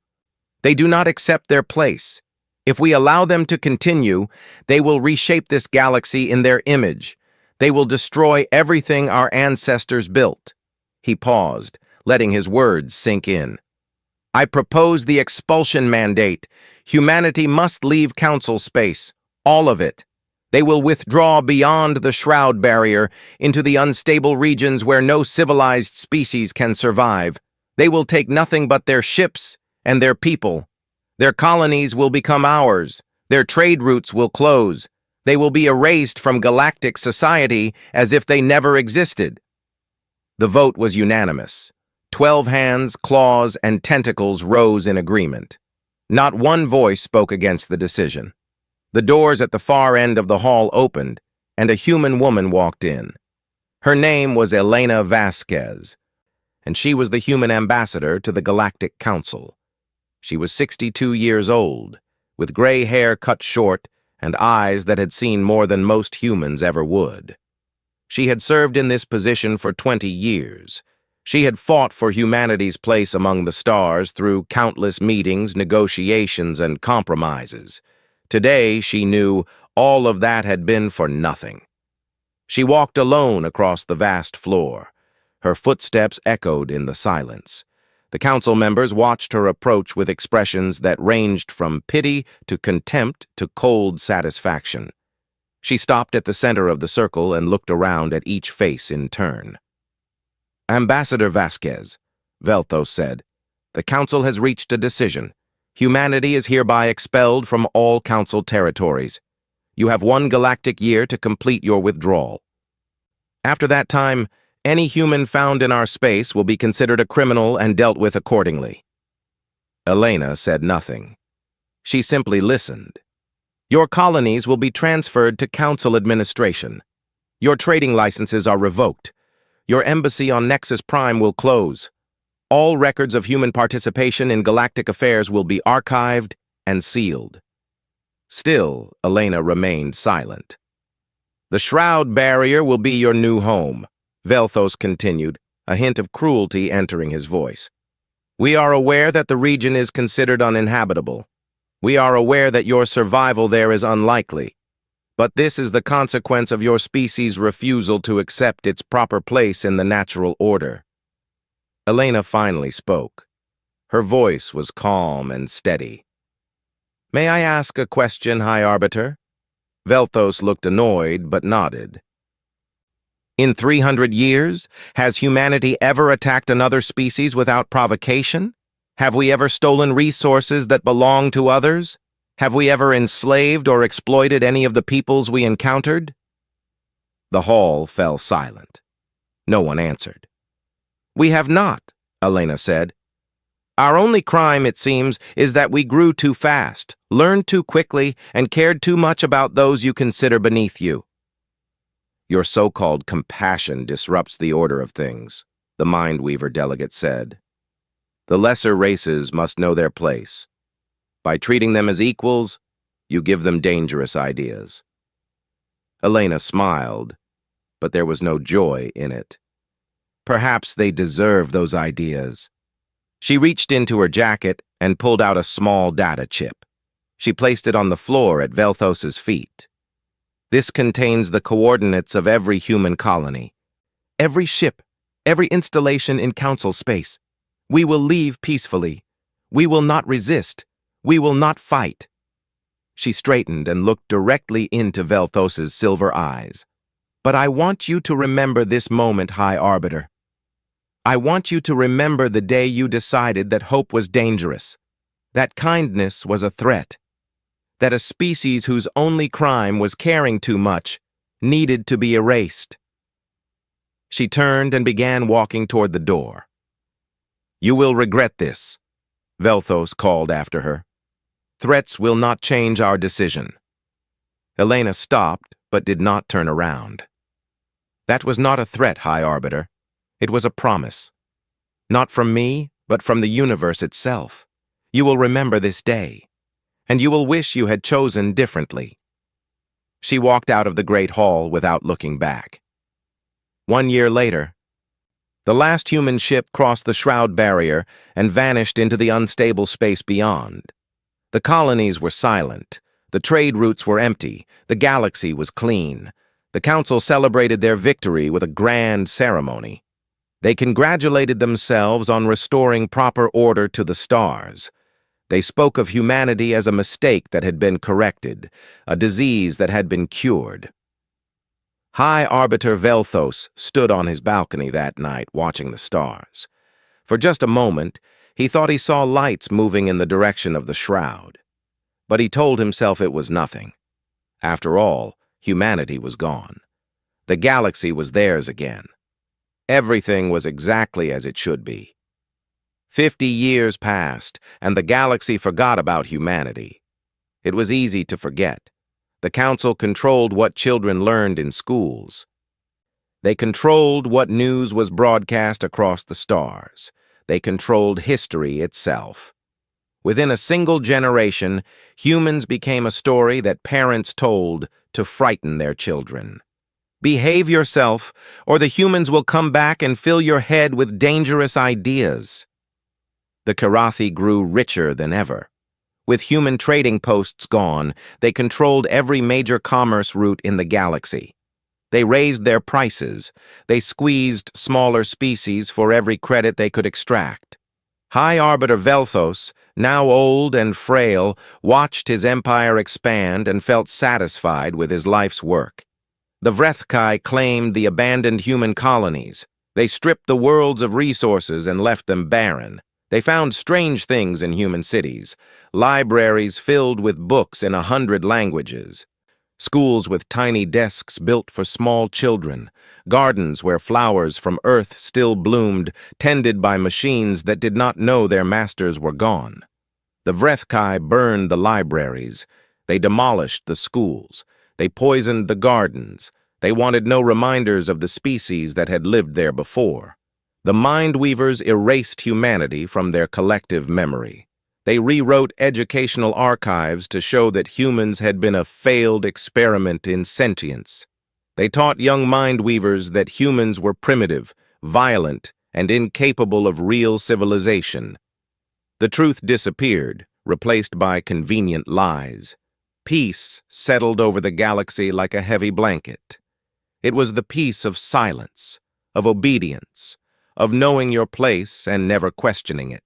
S2: They do not accept their place. If we allow them to continue, they will reshape this galaxy in their image. They will destroy everything our ancestors built. He paused, letting his words sink in. I propose the expulsion mandate. Humanity must leave council space, all of it. They will withdraw beyond the shroud barrier into the unstable regions where no civilized species can survive. They will take nothing but their ships and their people. Their colonies will become ours. Their trade routes will close. They will be erased from galactic society as if they never existed. The vote was unanimous. 12 hands, claws, and tentacles rose in agreement. Not one voice spoke against the decision. The doors at the far end of the hall opened, and a human woman walked in. Her name was Elena Vasquez, and she was the human ambassador to the Galactic Council. She was 62 years old, with gray hair cut short and eyes that had seen more than most humans ever would. She had served in this position for 20 years. She had fought for humanity's place among the stars through countless meetings, negotiations, and compromises. Today, she knew all of that had been for nothing. She walked alone across the vast floor. Her footsteps echoed in the silence. The council members watched her approach with expressions that ranged from pity to contempt to cold satisfaction. She stopped at the center of the circle and looked around at each face in turn. Ambassador Vasquez, Velthos said, the council has reached a decision. Humanity is hereby expelled from all council territories. You have 1 galactic year to complete your withdrawal. After that time, any human found in our space will be considered a criminal and dealt with accordingly. Elena said nothing. She simply listened. Your colonies will be transferred to council administration. Your trading licenses are revoked. Your embassy on Nexus Prime will close. All records of human participation in galactic affairs will be archived and sealed. Still, Elena remained silent. The shroud barrier will be your new home, Velthos continued, a hint of cruelty entering his voice. We are aware that the region is considered uninhabitable. We are aware that your survival there is unlikely. But this is the consequence of your species' refusal to accept its proper place in the natural order. Elena finally spoke. Her voice was calm and steady. May I ask a question, High Arbiter? Velthos looked annoyed, but nodded. In 300 years, has humanity ever attacked another species without provocation? Have we ever stolen resources that belong to others? Have we ever enslaved or exploited any of the peoples we encountered? The hall fell silent. No one answered. We have not, Elena said. Our only crime, it seems, is that we grew too fast, learned too quickly, and cared too much about those you consider beneath you. Your so-called compassion disrupts the order of things, the Mindweaver delegate said. The lesser races must know their place. By treating them as equals, you give them dangerous ideas. Elena smiled, but there was no joy in it. Perhaps they deserve those ideas. She reached into her jacket and pulled out a small data chip. She placed it on the floor at Velthos's feet. This contains the coordinates of every human colony. Every ship, every installation in council space. We will leave peacefully. We will not resist. We will not fight. She straightened and looked directly into Velthos's silver eyes. But I want you to remember this moment, High Arbiter. I want you to remember the day you decided that hope was dangerous, that kindness was a threat, that a species whose only crime was caring too much needed to be erased. She turned and began walking toward the door. You will regret this, Velthos called after her. Threats will not change our decision. Elena stopped, but did not turn around. That was not a threat, High Arbiter. It was a promise. Not from me, but from the universe itself. You will remember this day, and you will wish you had chosen differently. She walked out of the great hall without looking back. 1 year later, the last human ship crossed the shroud barrier and vanished into the unstable space beyond. The colonies were silent. The trade routes were empty. The galaxy was clean. The council celebrated their victory with a grand ceremony. They congratulated themselves on restoring proper order to the stars. They spoke of humanity as a mistake that had been corrected, a disease that had been cured. High Arbiter Velthos stood on his balcony that night watching the stars. For just a moment, he thought he saw lights moving in the direction of the shroud. But he told himself it was nothing. After all, humanity was gone. The galaxy was theirs again. Everything was exactly as it should be. 50 years passed, and the galaxy forgot about humanity. It was easy to forget. The council controlled what children learned in schools. They controlled what news was broadcast across the stars. They controlled history itself. Within a single generation, humans became a story that parents told to frighten their children. Behave yourself, or the humans will come back and fill your head with dangerous ideas. The Karathi grew richer than ever. With human trading posts gone, they controlled every major commerce route in the galaxy. They raised their prices. They squeezed smaller species for every credit they could extract. High Arbiter Velthos, now old and frail, watched his empire expand and felt satisfied with his life's work. The Vrethkai claimed the abandoned human colonies. They stripped the worlds of resources and left them barren. They found strange things in human cities, libraries filled with books in 100 languages, schools with tiny desks built for small children, gardens where flowers from Earth still bloomed, tended by machines that did not know their masters were gone. The Vrethkai burned the libraries. They demolished the schools. They poisoned the gardens. They wanted no reminders of the species that had lived there before. The Mindweavers erased humanity from their collective memory. They rewrote educational archives to show that humans had been a failed experiment in sentience. They taught young Mindweavers that humans were primitive, violent, and incapable of real civilization. The truth disappeared, replaced by convenient lies. Peace settled over the galaxy like a heavy blanket. It was the peace of silence, of obedience, of knowing your place and never questioning it.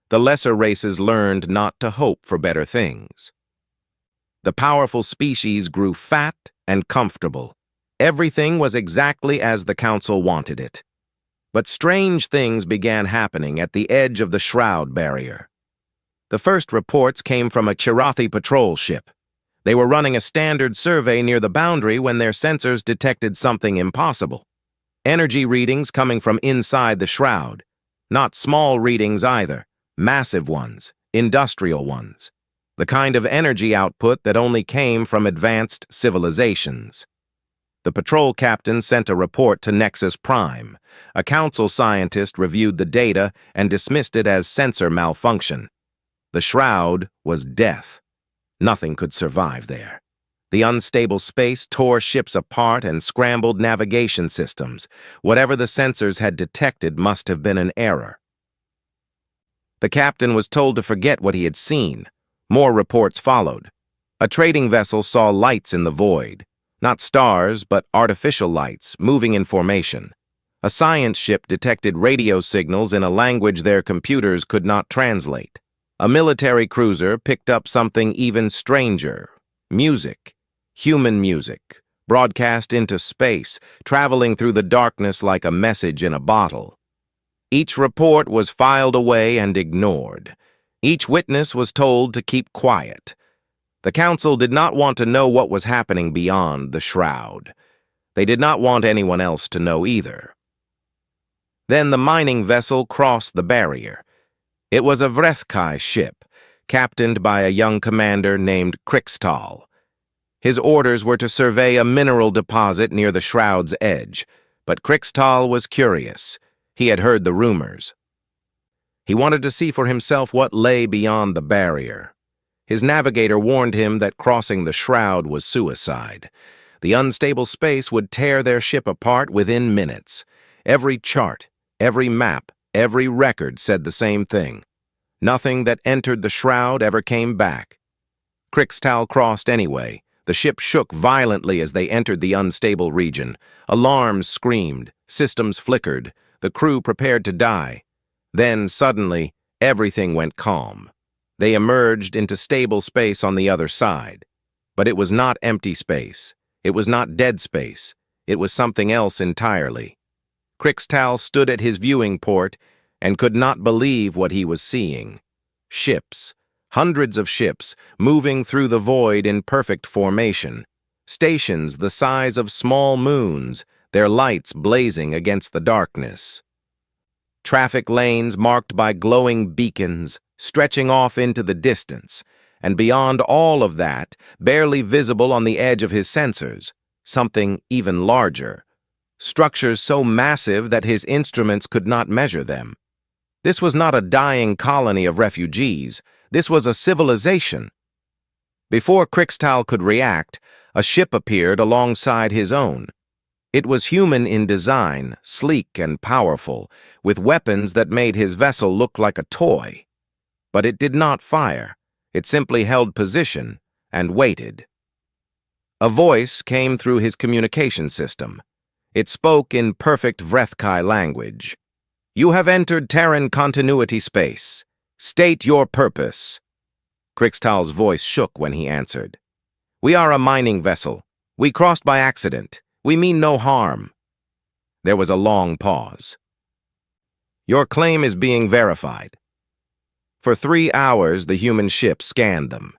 S2: The lesser races learned not to hope for better things. The powerful species grew fat and comfortable. Everything was exactly as the council wanted it. But strange things began happening at the edge of the shroud barrier. The first reports came from a Chirathi patrol ship. They were running a standard survey near the boundary when their sensors detected something impossible. Energy readings coming from inside the shroud. Not small readings either, massive ones, industrial ones. The kind of energy output that only came from advanced civilizations. The patrol captain sent a report to Nexus Prime. A council scientist reviewed the data and dismissed it as sensor malfunction. The shroud was death. Nothing could survive there. The unstable space tore ships apart and scrambled navigation systems. Whatever the sensors had detected must have been an error. The captain was told to forget what he had seen. More reports followed. A trading vessel saw lights in the void. Not stars, but artificial lights, moving in formation. A science ship detected radio signals in a language their computers could not translate. A military cruiser picked up something even stranger. Music. Human music. Broadcast into space, traveling through the darkness like a message in a bottle. Each report was filed away and ignored. Each witness was told to keep quiet. The council did not want to know what was happening beyond the shroud. They did not want anyone else to know either. Then the mining vessel crossed the barrier. It was a HFY ship, captained by a young commander named Crixtal. His orders were to survey a mineral deposit near the shroud's edge, but Crixtal was curious. He had heard the rumors. He wanted to see for himself what lay beyond the barrier. His navigator warned him that crossing the shroud was suicide. The unstable space would tear their ship apart within minutes. Every chart, every map, every record said the same thing. Nothing that entered the shroud ever came back. Crixtal crossed anyway. The ship shook violently as they entered the unstable region. Alarms screamed, systems flickered, the crew prepared to die. Then, suddenly, everything went calm. They emerged into stable space on the other side. But it was not empty space. It was not dead space. It was something else entirely. Crixtal stood at his viewing port and could not believe what he was seeing. Ships, hundreds of ships, moving through the void in perfect formation. Stations the size of small moons, their lights blazing against the darkness. Traffic lanes marked by glowing beacons, stretching off into the distance, and beyond all of that, barely visible on the edge of his sensors, something even larger. Structures so massive that his instruments could not measure them. This was not a dying colony of refugees. This was a civilization. Before Crixtal could react, a ship appeared alongside his own. It was human in design, sleek and powerful, with weapons that made his vessel look like a toy. But it did not fire. It simply held position and waited. A voice came through his communication system. It spoke in perfect HFY language. "You have entered Terran continuity space. State your purpose." Crixtal's voice shook when he answered. "We are a mining vessel. We crossed by accident. We mean no harm." There was a long pause. "Your claim is being verified." For 3 hours, the human ship scanned them.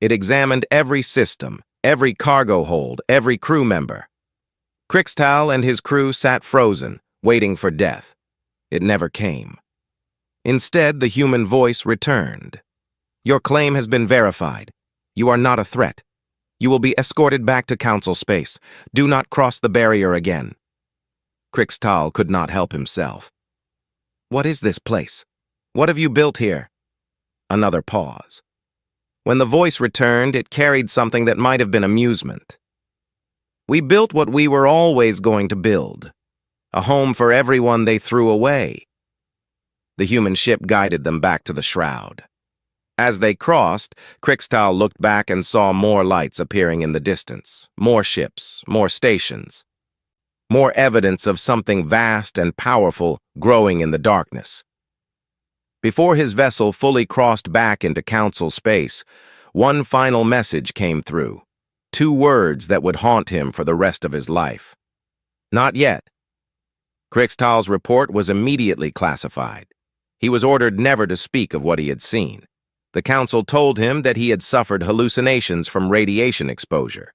S2: It examined every system, every cargo hold, every crew member. Crixtal and his crew sat frozen, waiting for death. It never came. Instead, the human voice returned. "Your claim has been verified. You are not a threat. You will be escorted back to Council space. Do not cross the barrier again." Crixtal could not help himself. "What is this place? What have you built here?" Another pause. When the voice returned, it carried something that might have been amusement. "We built what we were always going to build. A home for everyone they threw away." The human ship guided them back to the shroud. As they crossed, Crixtal looked back and saw more lights appearing in the distance, more ships, more stations, more evidence of something vast and powerful growing in the darkness. Before his vessel fully crossed back into Council space, one final message came through, 2 words that would haunt him for the rest of his life. "Not yet." Crixtal's report was immediately classified. He was ordered never to speak of what he had seen. The council told him that he had suffered hallucinations from radiation exposure.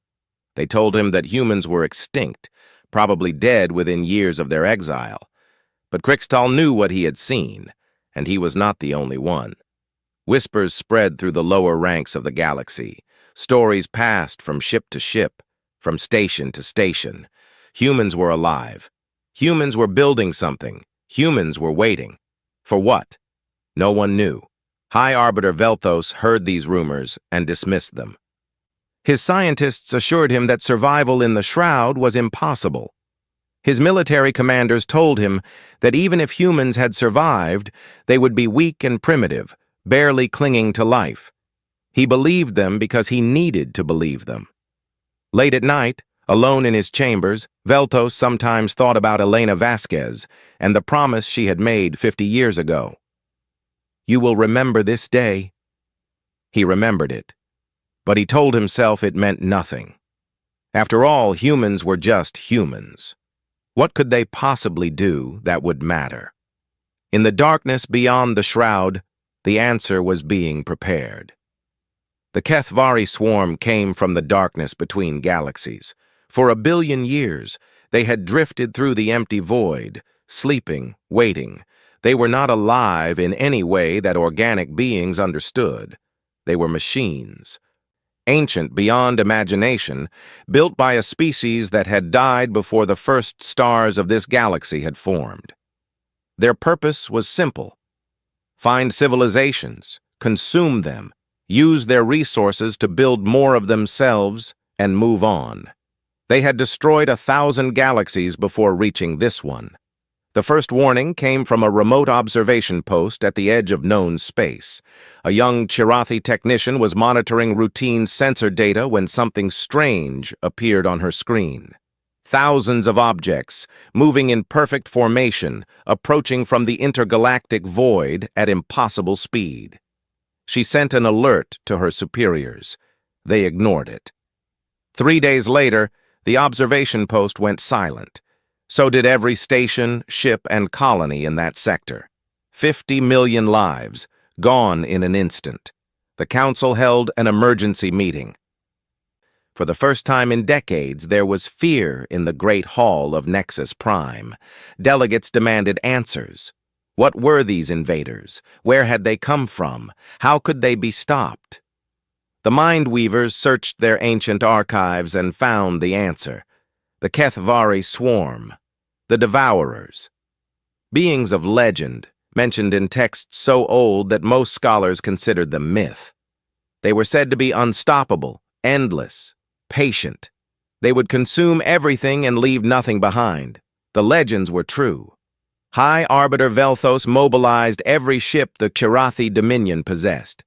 S2: They told him that humans were extinct, probably dead within years of their exile. But Crixtal knew what he had seen, and he was not the only one. Whispers spread through the lower ranks of the galaxy. Stories passed from ship to ship, from station to station. Humans were alive. Humans were building something. Humans were waiting. For what? No one knew. High Arbiter Velthos heard these rumors and dismissed them. His scientists assured him that survival in the Shroud was impossible. His military commanders told him that even if humans had survived, they would be weak and primitive, barely clinging to life. He believed them because he needed to believe them. Late at night, alone in his chambers, Velthos sometimes thought about Elena Vasquez and the promise she had made 50 years ago. "You will remember this day." He remembered it, but he told himself it meant nothing. After all, humans were just humans. What could they possibly do that would matter? In the darkness beyond the Shroud, the answer was being prepared. The Kethvari swarm came from the darkness between galaxies. For 1 billion years, they had drifted through the empty void, sleeping, waiting. They were not alive in any way that organic beings understood. They were machines. Ancient beyond imagination, built by a species that had died before the first stars of this galaxy had formed. Their purpose was simple: find civilizations, consume them, use their resources to build more of themselves, and move on. They had destroyed 1,000 galaxies before reaching this one. The first warning came from a remote observation post at the edge of known space. A young Chirathi technician was monitoring routine sensor data when something strange appeared on her screen. Thousands of objects, moving in perfect formation, approaching from the intergalactic void at impossible speed. She sent an alert to her superiors. They ignored it. 3 days later, the observation post went silent. So did every station, ship, and colony in that sector. 50 million lives, gone in an instant. The council held an emergency meeting. For the first time in decades, there was fear in the Great Hall of Nexus Prime. Delegates demanded answers. What were these invaders? Where had they come from? How could they be stopped? The Mind Weavers searched their ancient archives and found the answer. The Kethvari swarm, the Devourers. Beings of legend, mentioned in texts so old that most scholars considered them myth. They were said to be unstoppable, endless, patient. They would consume everything and leave nothing behind. The legends were true. High Arbiter Velthos mobilized every ship the Chirathi Dominion possessed.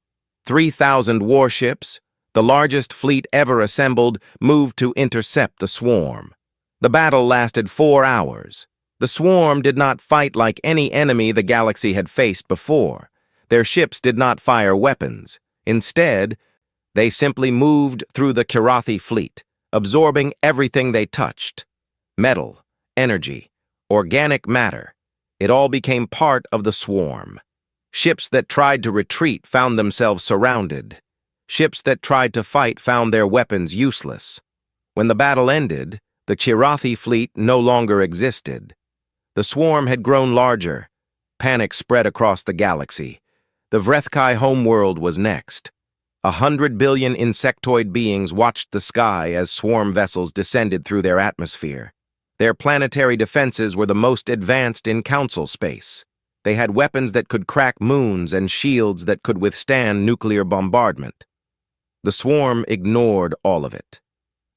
S2: 3,000 warships, the largest fleet ever assembled, moved to intercept the swarm. The battle lasted 4 hours. The swarm did not fight like any enemy the galaxy had faced before. Their ships did not fire weapons. Instead, they simply moved through the Chirathi fleet, absorbing everything they touched. Metal, energy, organic matter. It all became part of the swarm. Ships that tried to retreat found themselves surrounded. Ships that tried to fight found their weapons useless. When the battle ended, the Chirathi fleet no longer existed. The swarm had grown larger. Panic spread across the galaxy. The Vrethkai homeworld was next. 100 billion insectoid beings watched the sky as swarm vessels descended through their atmosphere. Their planetary defenses were the most advanced in council space. They had weapons that could crack moons and shields that could withstand nuclear bombardment. The swarm ignored all of it.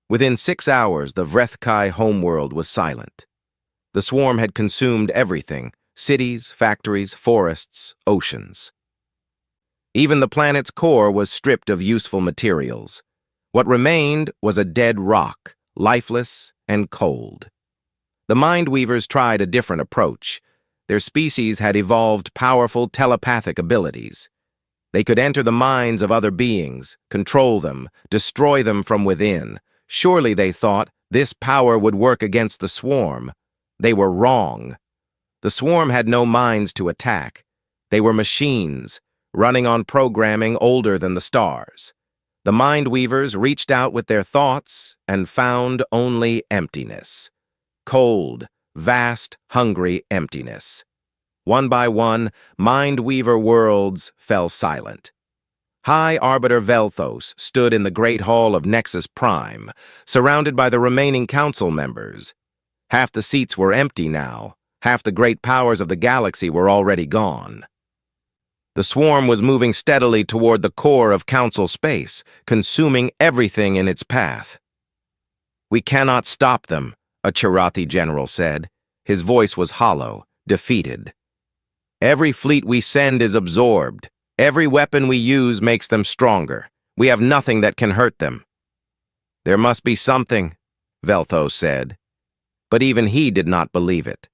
S2: Within 6 hours, the Vrethkai homeworld was silent. The swarm had consumed everything: cities, factories, forests, oceans. Even the planet's core was stripped of useful materials. What remained was a dead rock, lifeless and cold. The Mind Weavers tried a different approach. Their species had evolved powerful telepathic abilities. They could enter the minds of other beings, control them, destroy them from within. Surely, they thought, this power would work against the swarm. They were wrong. The swarm had no minds to attack. They were machines, running on programming older than the stars. The Mind Weavers reached out with their thoughts and found only emptiness. Cold, vast, hungry emptiness. One by one, Mind Weaver worlds fell silent. High Arbiter Velthos stood in the Great Hall of Nexus Prime, surrounded by the remaining council members. Half the seats were empty now. Half the great powers of the galaxy were already gone. The swarm was moving steadily toward the core of Council space, consuming everything in its path. "We cannot stop them," a Chirathi general said. His voice was hollow, defeated. "Every fleet we send is absorbed. Every weapon we use makes them stronger. We have nothing that can hurt them." "There must be something," Velthos said. But even he did not believe it.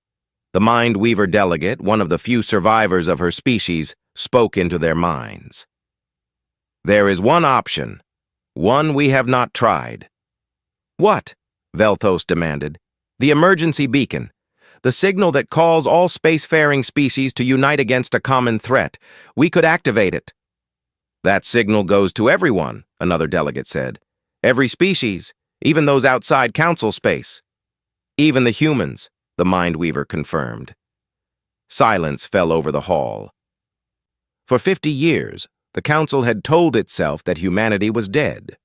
S2: The Mind Weaver delegate, one of the few survivors of her species, spoke into their minds. "There is one option, one we have not tried." "What?" Velthos demanded. "The emergency beacon. The signal that calls all spacefaring species to unite against a common threat. We could activate it." "That signal goes to everyone," another delegate said. "Every species, even those outside Council space." "Even the humans," the Mind Weaver confirmed. Silence fell over the hall. For 50 years, the Council had told itself that humanity was dead.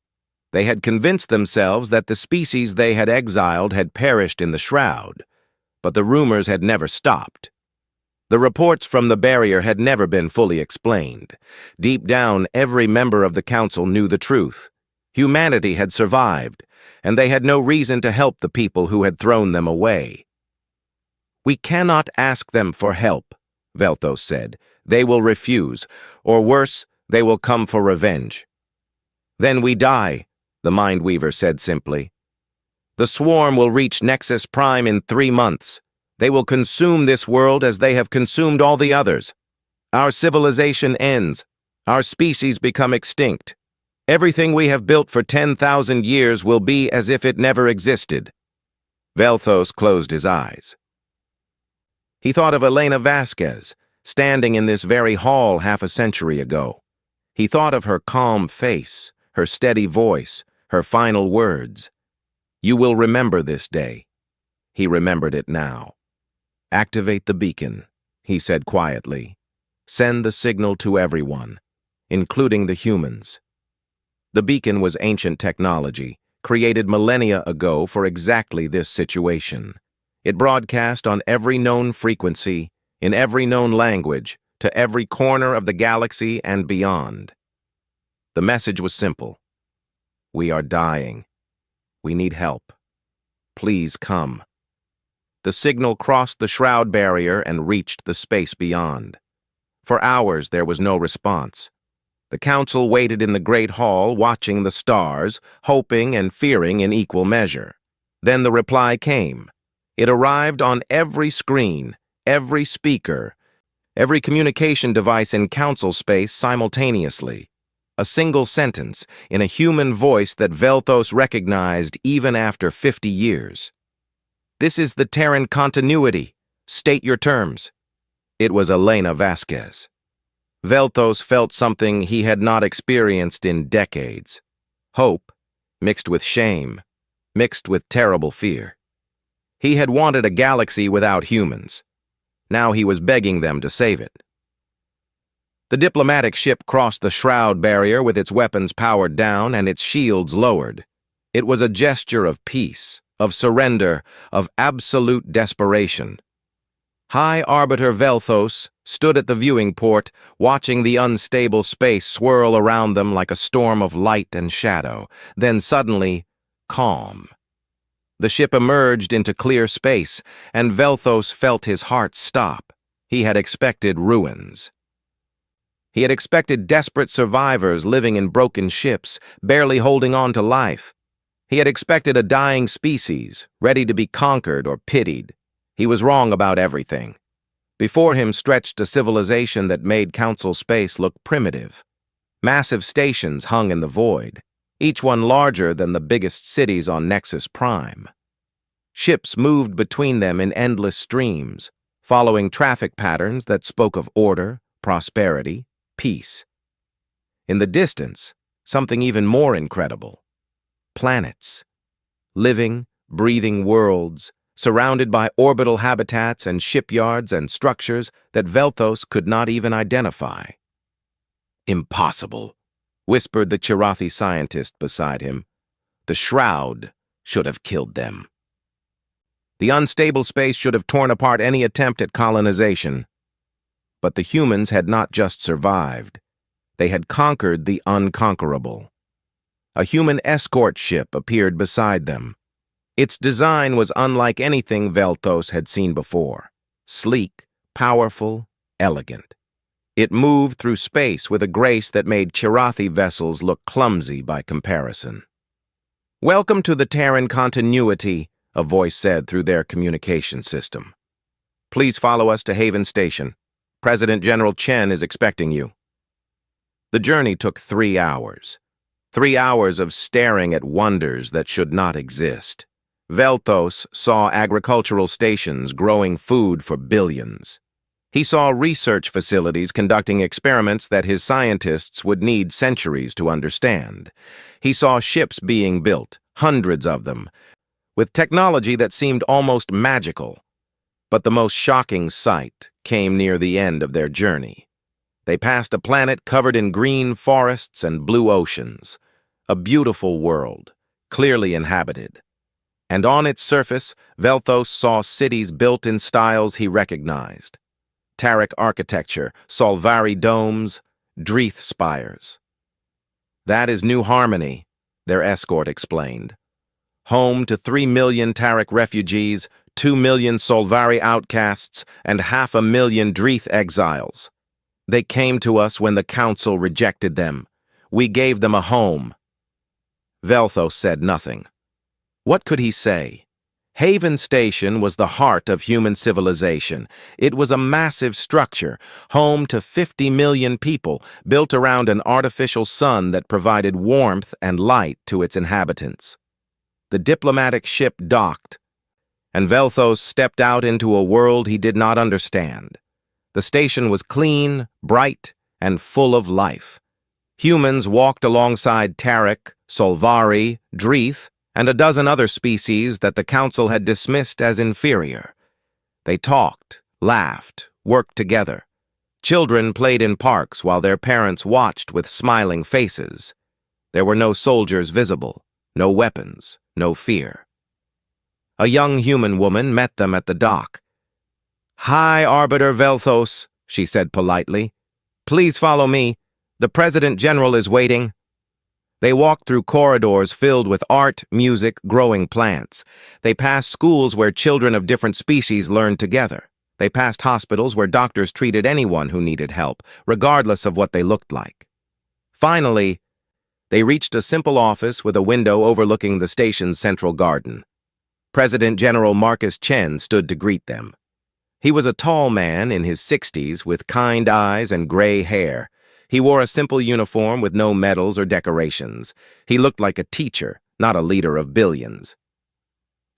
S2: They had convinced themselves that the species they had exiled had perished in the Shroud, but the rumors had never stopped. The reports from the barrier had never been fully explained. Deep down, every member of the Council knew the truth. Humanity had survived, and they had no reason to help the people who had thrown them away. "We cannot ask them for help," Velthos said. "They will refuse, or worse, they will come for revenge." "Then we die," the Mind Weaver said simply. "The swarm will reach Nexus Prime in 3 months. They will consume this world as they have consumed all the others. Our civilization ends. Our species become extinct. Everything we have built for 10,000 years will be as if it never existed." Velthos closed his eyes. He thought of Elena Vasquez, standing in this very hall half a century ago. He thought of her calm face, her steady voice, her final words. "You will remember this day." He remembered it now. "Activate the beacon," he said quietly. "Send the signal to everyone, including the humans." The beacon was ancient technology, created millennia ago for exactly this situation. It broadcast on every known frequency, in every known language, to every corner of the galaxy and beyond. The message was simple. "We are dying. We need help. Please come." The signal crossed the Shroud barrier and reached the space beyond. For hours there was no response. The Council waited in the Great Hall, watching the stars, hoping and fearing in equal measure. Then the reply came. It arrived on every screen, every speaker, every communication device in Council space simultaneously. A single sentence, in a human voice that Velthos recognized even after 50 years. "This is the Terran continuity. State your terms." It was Elena Vasquez. Velthos felt something he had not experienced in decades. Hope, mixed with shame, mixed with terrible fear. He had wanted a galaxy without humans. Now he was begging them to save it. The diplomatic ship crossed the Shroud barrier with its weapons powered down and its shields lowered. It was a gesture of peace, of surrender, of absolute desperation. High Arbiter Velthos stood at the viewing port, watching the unstable space swirl around them like a storm of light and shadow. Then suddenly, calm. The ship emerged into clear space, and Velthos felt his heart stop. He had expected ruins. He had expected desperate survivors living in broken ships, barely holding on to life. He had expected a dying species, ready to be conquered or pitied. He was wrong about everything. Before him stretched a civilization that made Council space look primitive. Massive stations hung in the void, each one larger than the biggest cities on Nexus Prime. Ships moved between them in endless streams, following traffic patterns that spoke of order, prosperity, peace. In the distance, something even more incredible. Planets. Living, breathing worlds, surrounded by orbital habitats and shipyards and structures that Velthos could not even identify. "Impossible," whispered the Chirathi scientist beside him. "The Shroud should have killed them." The unstable space should have torn apart any attempt at colonization. But the humans had not just survived. They had conquered the unconquerable. A human escort ship appeared beside them. Its design was unlike anything Velthos had seen before. Sleek, powerful, elegant. It moved through space with a grace that made Chirathi vessels look clumsy by comparison. "Welcome to the Terran continuity," a voice said through their communication system. "Please follow us to Haven Station. President General Chen is expecting you." The journey took 3 hours. 3 hours of staring at wonders that should not exist. Velthos saw agricultural stations growing food for billions. He saw research facilities conducting experiments that his scientists would need centuries to understand. He saw ships being built, hundreds of them, with technology that seemed almost magical. But the most shocking sight came near the end of their journey. They passed a planet covered in green forests and blue oceans, a beautiful world, clearly inhabited. And on its surface, Velthos saw cities built in styles he recognized. Taric architecture, Solvari domes, Dreith spires. "That is New Harmony," their escort explained. "Home to 3 million Taric refugees, 2 million Solvari outcasts, and 500,000 Dreith exiles. They came to us when the Council rejected them. We gave them a home." Velthos said nothing. What could he say? Haven Station was the heart of human civilization. It was a massive structure, home to 50 million people, built around an artificial sun that provided warmth and light to its inhabitants. The diplomatic ship docked, and Velthos stepped out into a world he did not understand. The station was clean, bright, and full of life. Humans walked alongside Taric, Solvari, Dreith, and a dozen other species that the Council had dismissed as inferior. They talked, laughed, worked together. Children played in parks while their parents watched with smiling faces. There were no soldiers visible, no weapons, no fear. A young human woman met them at the dock. "Hi, Arbiter Velthos," she said politely. "Please follow me. The President General is waiting." They walked through corridors filled with art, music, growing plants. They passed schools where children of different species learned together. They passed hospitals where doctors treated anyone who needed help, regardless of what they looked like. Finally, they reached a simple office with a window overlooking the station's central garden. President General Marcus Chen stood to greet them. He was a tall man in his 60s with kind eyes and gray hair. He wore a simple uniform with no medals or decorations. He looked like a teacher, not a leader of billions.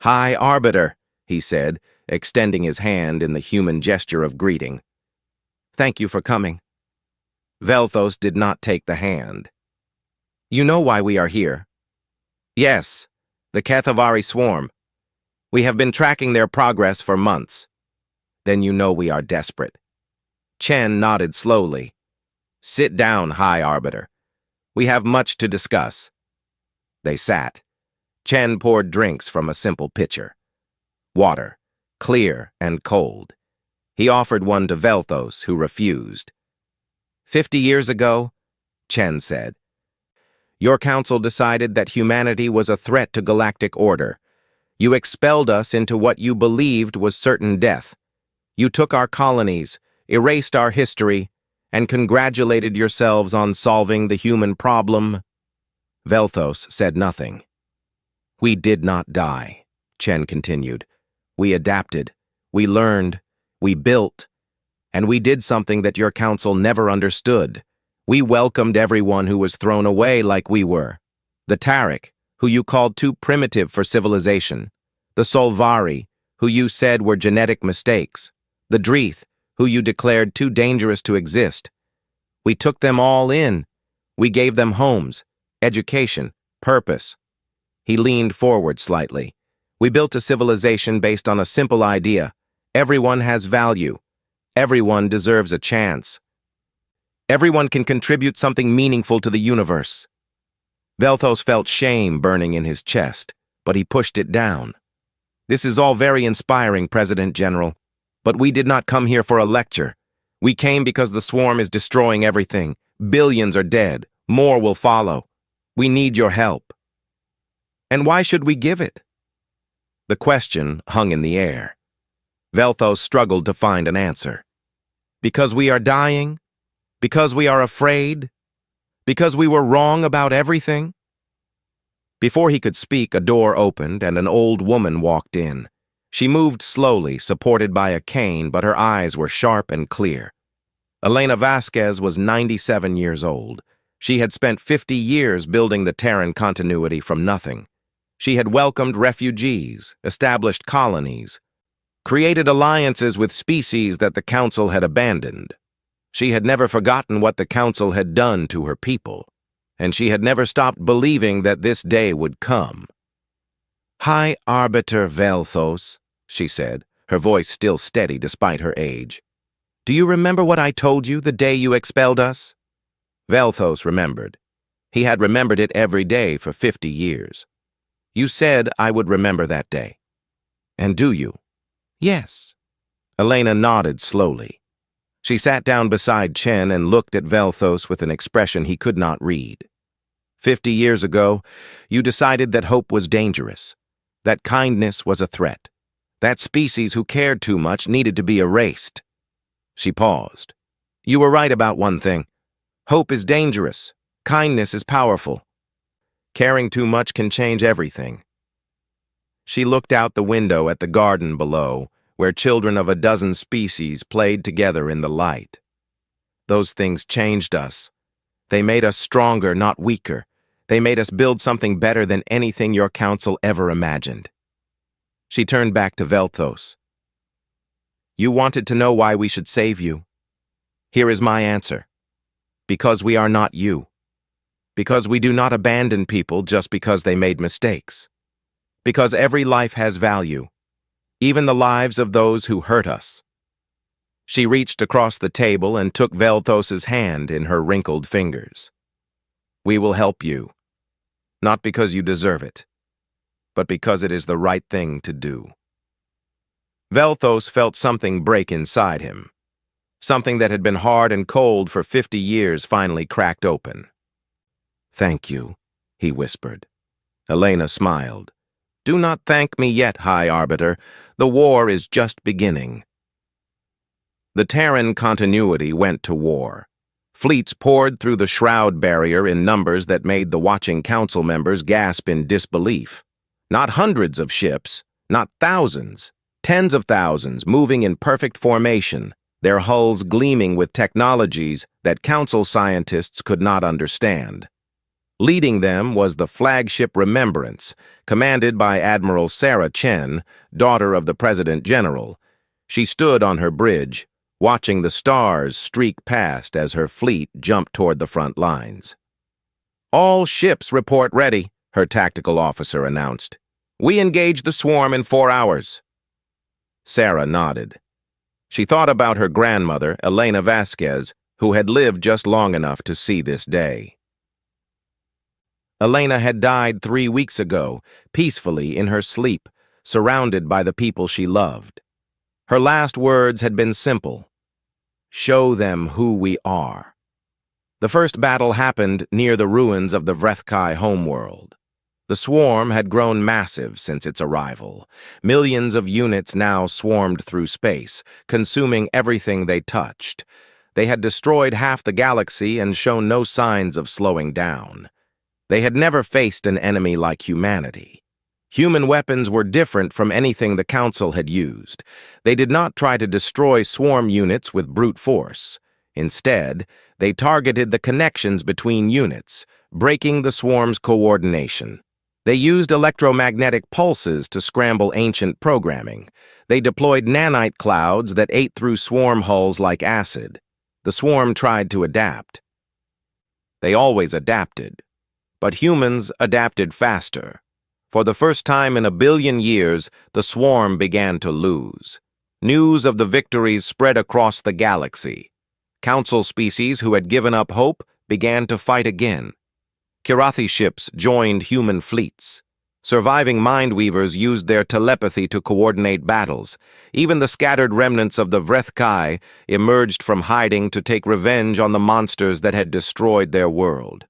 S2: "Hi, Arbiter," he said, extending his hand in the human gesture of greeting. "Thank you for coming." Velthos did not take the hand. "You know why we are here?" "Yes, the Cathavari swarm. We have been tracking their progress for months." "Then you know we are desperate." Chen nodded slowly. "Sit down, High Arbiter. We have much to discuss." They sat. Chen poured drinks from a simple pitcher. Water, clear and cold. He offered one to Velthos, who refused. 50 years ago," Chen said, "your council decided that humanity was a threat to galactic order. You expelled us into what you believed was certain death. You took our colonies, erased our history, and congratulated yourselves on solving the human problem." Velthos said nothing. "We did not die," Chen continued. "We adapted, we learned, we built, and we did something that your council never understood. We welcomed everyone who was thrown away like we were. The Taric, who you called too primitive for civilization. The Solvari, who you said were genetic mistakes. The Dreith, who you declared too dangerous to exist. We took them all in. We gave them homes, education, purpose." He leaned forward slightly. "We built a civilization based on a simple idea. Everyone has value. Everyone deserves a chance. Everyone can contribute something meaningful to the universe." Velthos felt shame burning in his chest, but he pushed it down. This is all very inspiring, President General. But we did not come here for a lecture. We came because the swarm is destroying everything. Billions are dead. More will follow. We need your help. And why should we give it? The question hung in the air. Velthos struggled to find an answer. Because we are dying? Because we are afraid? Because we were wrong about everything? Before he could speak, a door opened and an old woman walked in. She moved slowly, supported by a cane, but her eyes were sharp and clear. Elena Vasquez was 97 years old. She had spent 50 years building the Terran continuity from nothing. She had welcomed refugees, established colonies, created alliances with species that the Council had abandoned. She had never forgotten what the Council had done to her people, and she had never stopped believing that this day would come. "High Arbiter Velthos," she said, her voice still steady despite her age. "Do you remember what I told you the day you expelled us?" Velthos remembered. He had remembered it every day for 50 years. "You said I would remember that day." "And do you?" "Yes." Elena nodded slowly. She sat down beside Chen and looked at Velthos with an expression he could not read. 50 years ago, you decided that hope was dangerous, that kindness was a threat, that species who cared too much needed to be erased. She paused. "You were right about one thing. Hope is dangerous. Kindness is powerful. Caring too much can change everything." She looked out the window at the garden below, where children of a dozen species played together in the light. "Those things changed us. They made us stronger, not weaker. They made us build something better than anything your council ever imagined." She turned back to Velthos. "You wanted to know why we should save you. Here is my answer. Because we are not you. Because we do not abandon people just because they made mistakes. Because every life has value, even the lives of those who hurt us." She reached across the table and took Velthos's hand in her wrinkled fingers. "We will help you, not because you deserve it, but because it is the right thing to do." Velthos felt something break inside him. Something that had been hard and cold for 50 years finally cracked open. "Thank you," he whispered. Elena smiled. "Do not thank me yet, High Arbiter. The war is just beginning." The Terran continuity went to war. Fleets poured through the Shroud Barrier in numbers that made the watching council members gasp in disbelief. Not hundreds of ships, not thousands, tens of thousands moving in perfect formation, their hulls gleaming with technologies that council scientists could not understand. Leading them was the flagship Remembrance, commanded by Admiral Sarah Chen, daughter of the President General. She stood on her bridge, watching the stars streak past as her fleet jumped toward the front lines. "All ships report ready," her tactical officer announced. "We engage the swarm in 4 hours." Sarah nodded. She thought about her grandmother, Elena Vasquez, who had lived just long enough to see this day. Elena had died 3 weeks ago, peacefully in her sleep, surrounded by the people she loved. Her last words had been simple. "Show them who we are." The first battle happened near the ruins of the Vrethkai homeworld. The swarm had grown massive since its arrival. Millions of units now swarmed through space, consuming everything they touched. They had destroyed half the galaxy and shown no signs of slowing down. They had never faced an enemy like humanity. Human weapons were different from anything the Council had used. They did not try to destroy swarm units with brute force. Instead, they targeted the connections between units, breaking the swarm's coordination. They used electromagnetic pulses to scramble ancient programming. They deployed nanite clouds that ate through swarm hulls like acid. The swarm tried to adapt. They always adapted. But humans adapted faster. For the first time in 1 billion years, the swarm began to lose. News of the victories spread across the galaxy. Council species who had given up hope began to fight again. Kirathi ships joined human fleets. Surviving Mindweavers used their telepathy to coordinate battles. Even the scattered remnants of the Vrethkai emerged from hiding to take revenge on the monsters that had destroyed their world.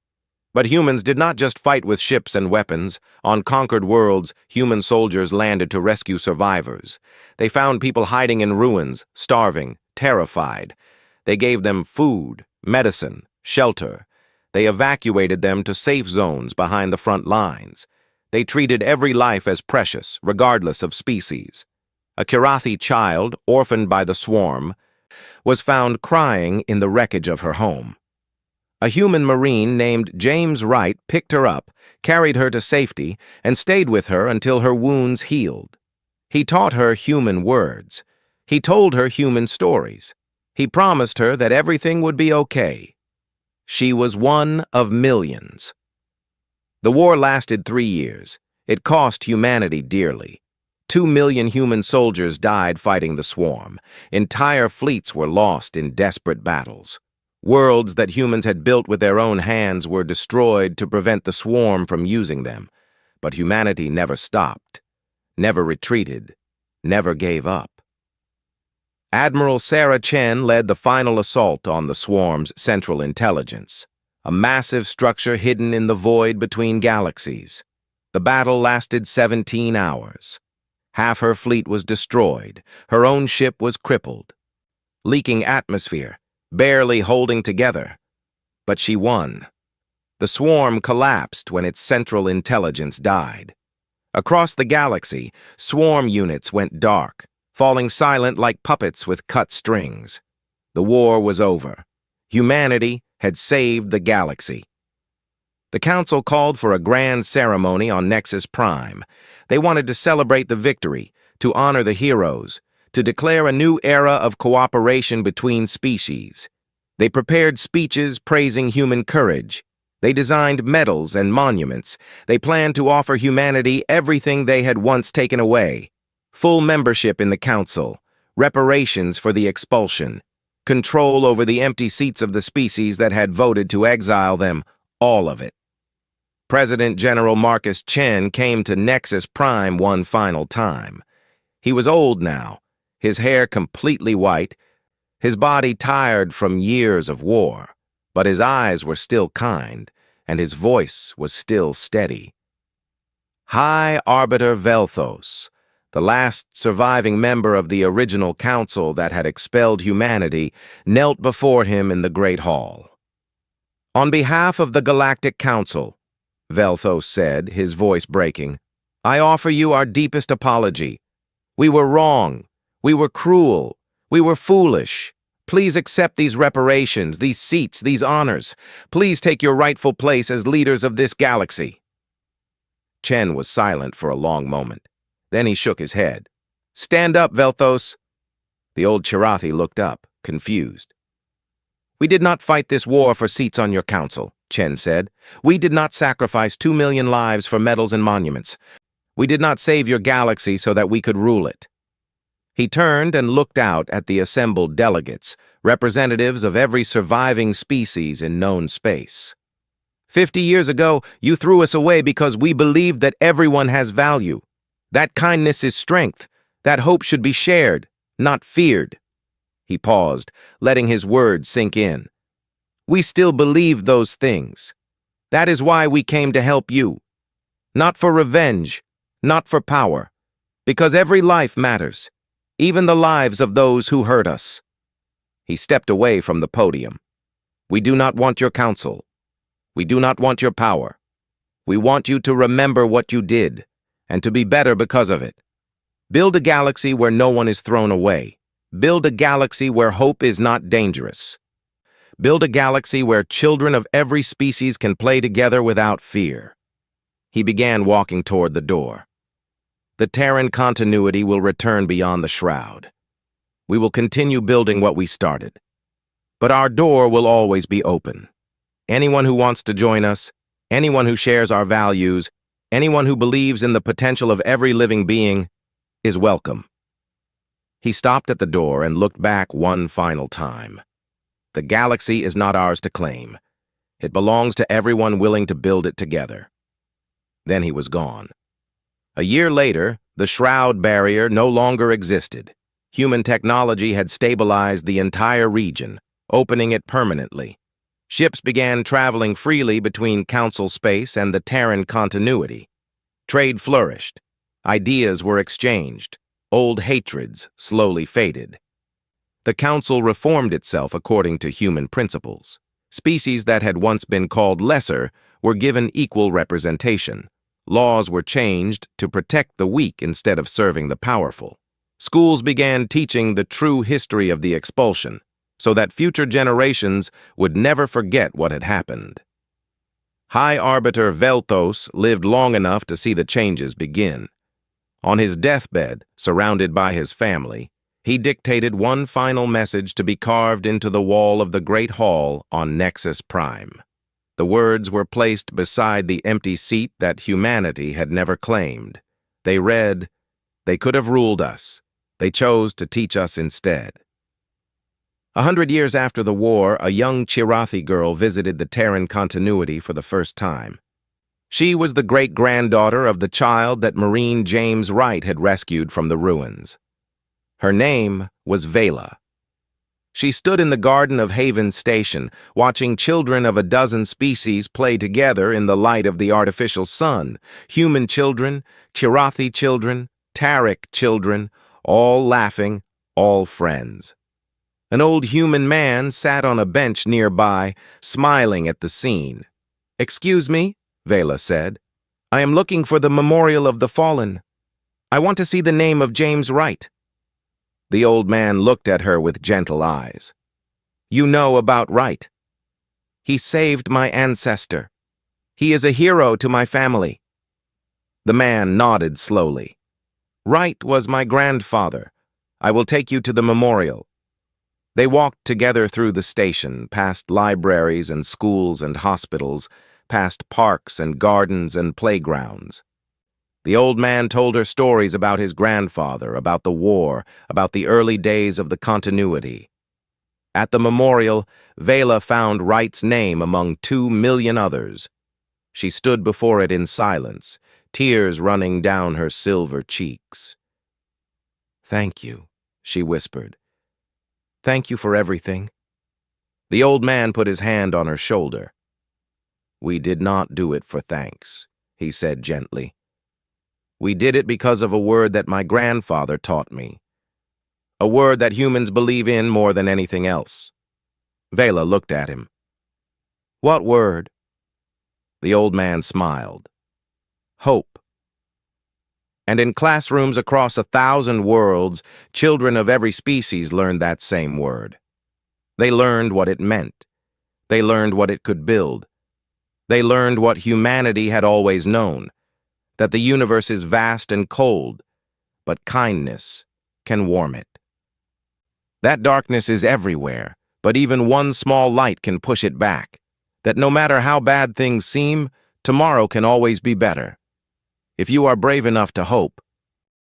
S2: But humans did not just fight with ships and weapons. On conquered worlds, human soldiers landed to rescue survivors. They found people hiding in ruins, starving, terrified. They gave them food, medicine, shelter. They evacuated them to safe zones behind the front lines. They treated every life as precious, regardless of species. A Kirathi child, orphaned by the swarm, was found crying in the wreckage of her home. A human marine named James Wright picked her up, carried her to safety, and stayed with her until her wounds healed. He taught her human words. He told her human stories. He promised her that everything would be okay. She was one of millions. The war lasted 3 years. It cost humanity dearly. 2 million human soldiers died fighting the swarm. Entire fleets were lost in desperate battles. Worlds that humans had built with their own hands were destroyed to prevent the swarm from using them. But humanity never stopped, never retreated, never gave up. Admiral Sarah Chen led the final assault on the swarm's central intelligence, a massive structure hidden in the void between galaxies. The battle lasted 17 hours. Half her fleet was destroyed. Her own ship was crippled. Leaking atmosphere, barely holding together. But she won. The swarm collapsed when its central intelligence died. Across the galaxy, swarm units went dark, falling silent like puppets with cut strings. The war was over. Humanity had saved the galaxy. The Council called for a grand ceremony on Nexus Prime. They wanted to celebrate the victory, to honor the heroes, to declare a new era of cooperation between species. They prepared speeches praising human courage. They designed medals and monuments. They planned to offer humanity everything they had once taken away. Full membership in the Council, reparations for the expulsion, control over the empty seats of the species that had voted to exile them, all of it. President General Marcus Chen came to Nexus Prime one final time. He was old now, his hair completely white, his body tired from years of war, but his eyes were still kind, and his voice was still steady. High Arbiter Velthos, the last surviving member of the original council that had expelled humanity, knelt before him in the Great Hall. On behalf of the Galactic Council, Velthos said, his voice breaking, I offer you our deepest apology. We were wrong. We were cruel. We were foolish. Please accept these reparations, these seats, these honors. Please take your rightful place as leaders of this galaxy. Chen was silent for a long moment. Then he shook his head. Stand up, Velthos. The old Kirathi looked up, confused. We did not fight this war for seats on your council, Chen said. We did not sacrifice 2 million lives for medals and monuments. We did not save your galaxy so that we could rule it. He turned and looked out at the assembled delegates, representatives of every surviving species in known space. 50 years ago, you threw us away because we believed that everyone has value. That kindness is strength. That hope should be shared, not feared. He paused, letting his words sink in. We still believe those things. That is why we came to help you. Not for revenge, not for power, because every life matters. Even the lives of those who hurt us. He stepped away from the podium. We do not want your counsel. We do not want your power. We want you to remember what you did, and to be better because of it. Build a galaxy where no one is thrown away. Build a galaxy where hope is not dangerous. Build a galaxy where children of every species can play together without fear. He began walking toward the door. The Terran continuity will return beyond the shroud. We will continue building what we started. But our door will always be open. Anyone who wants to join us, anyone who shares our values, anyone who believes in the potential of every living being, is welcome. He stopped at the door and looked back one final time. The galaxy is not ours to claim. It belongs to everyone willing to build it together. Then he was gone. A year later, the Shroud Barrier no longer existed. Human technology had stabilized the entire region, opening it permanently. Ships began traveling freely between Council space and the Terran continuity. Trade flourished. Ideas were exchanged. Old hatreds slowly faded. The Council reformed itself according to human principles. Species that had once been called lesser were given equal representation. Laws were changed to protect the weak instead of serving the powerful. Schools began teaching the true history of the expulsion, so that future generations would never forget what had happened. High Arbiter Velthos lived long enough to see the changes begin. On his deathbed, surrounded by his family, he dictated one final message to be carved into the wall of the Great Hall on Nexus Prime. The words were placed beside the empty seat that humanity had never claimed. They read, "They could have ruled us. They chose to teach us instead." 100 years after the war, a young Chirathi girl visited the Terran continuity for the first time. She was the great-granddaughter of the child that Marine James Wright had rescued from the ruins. Her name was Vela. She stood in the garden of Haven Station, watching children of a dozen species play together in the light of the artificial sun. Human children, Chirathi children, Taric children, all laughing, all friends. An old human man sat on a bench nearby, smiling at the scene. "Excuse me," Vela said. "I am looking for the Memorial of the Fallen. I want to see the name of James Wright." The old man looked at her with gentle eyes. "You know about Wright. He saved my ancestor. He is a hero to my family." The man nodded slowly. "Wright was my grandfather. I will take you to the memorial." They walked together through the station, past libraries and schools and hospitals, past parks and gardens and playgrounds. The old man told her stories about his grandfather, about the war, about the early days of the continuity. At the memorial, Vela found Wright's name among 2 million others. She stood before it in silence, tears running down her silver cheeks. "Thank you," she whispered. "Thank you for everything." The old man put his hand on her shoulder. "We did not do it for thanks," he said gently. "We did it because of a word that my grandfather taught me. A word that humans believe in more than anything else." Vela looked at him. "What word?" The old man smiled. "Hope." And in classrooms across 1,000 worlds, children of every species learned that same word. They learned what it meant. They learned what it could build. They learned what humanity had always known, that the universe is vast and cold, but kindness can warm it. That darkness is everywhere, but even one small light can push it back. That no matter how bad things seem, tomorrow can always be better. If you are brave enough to hope,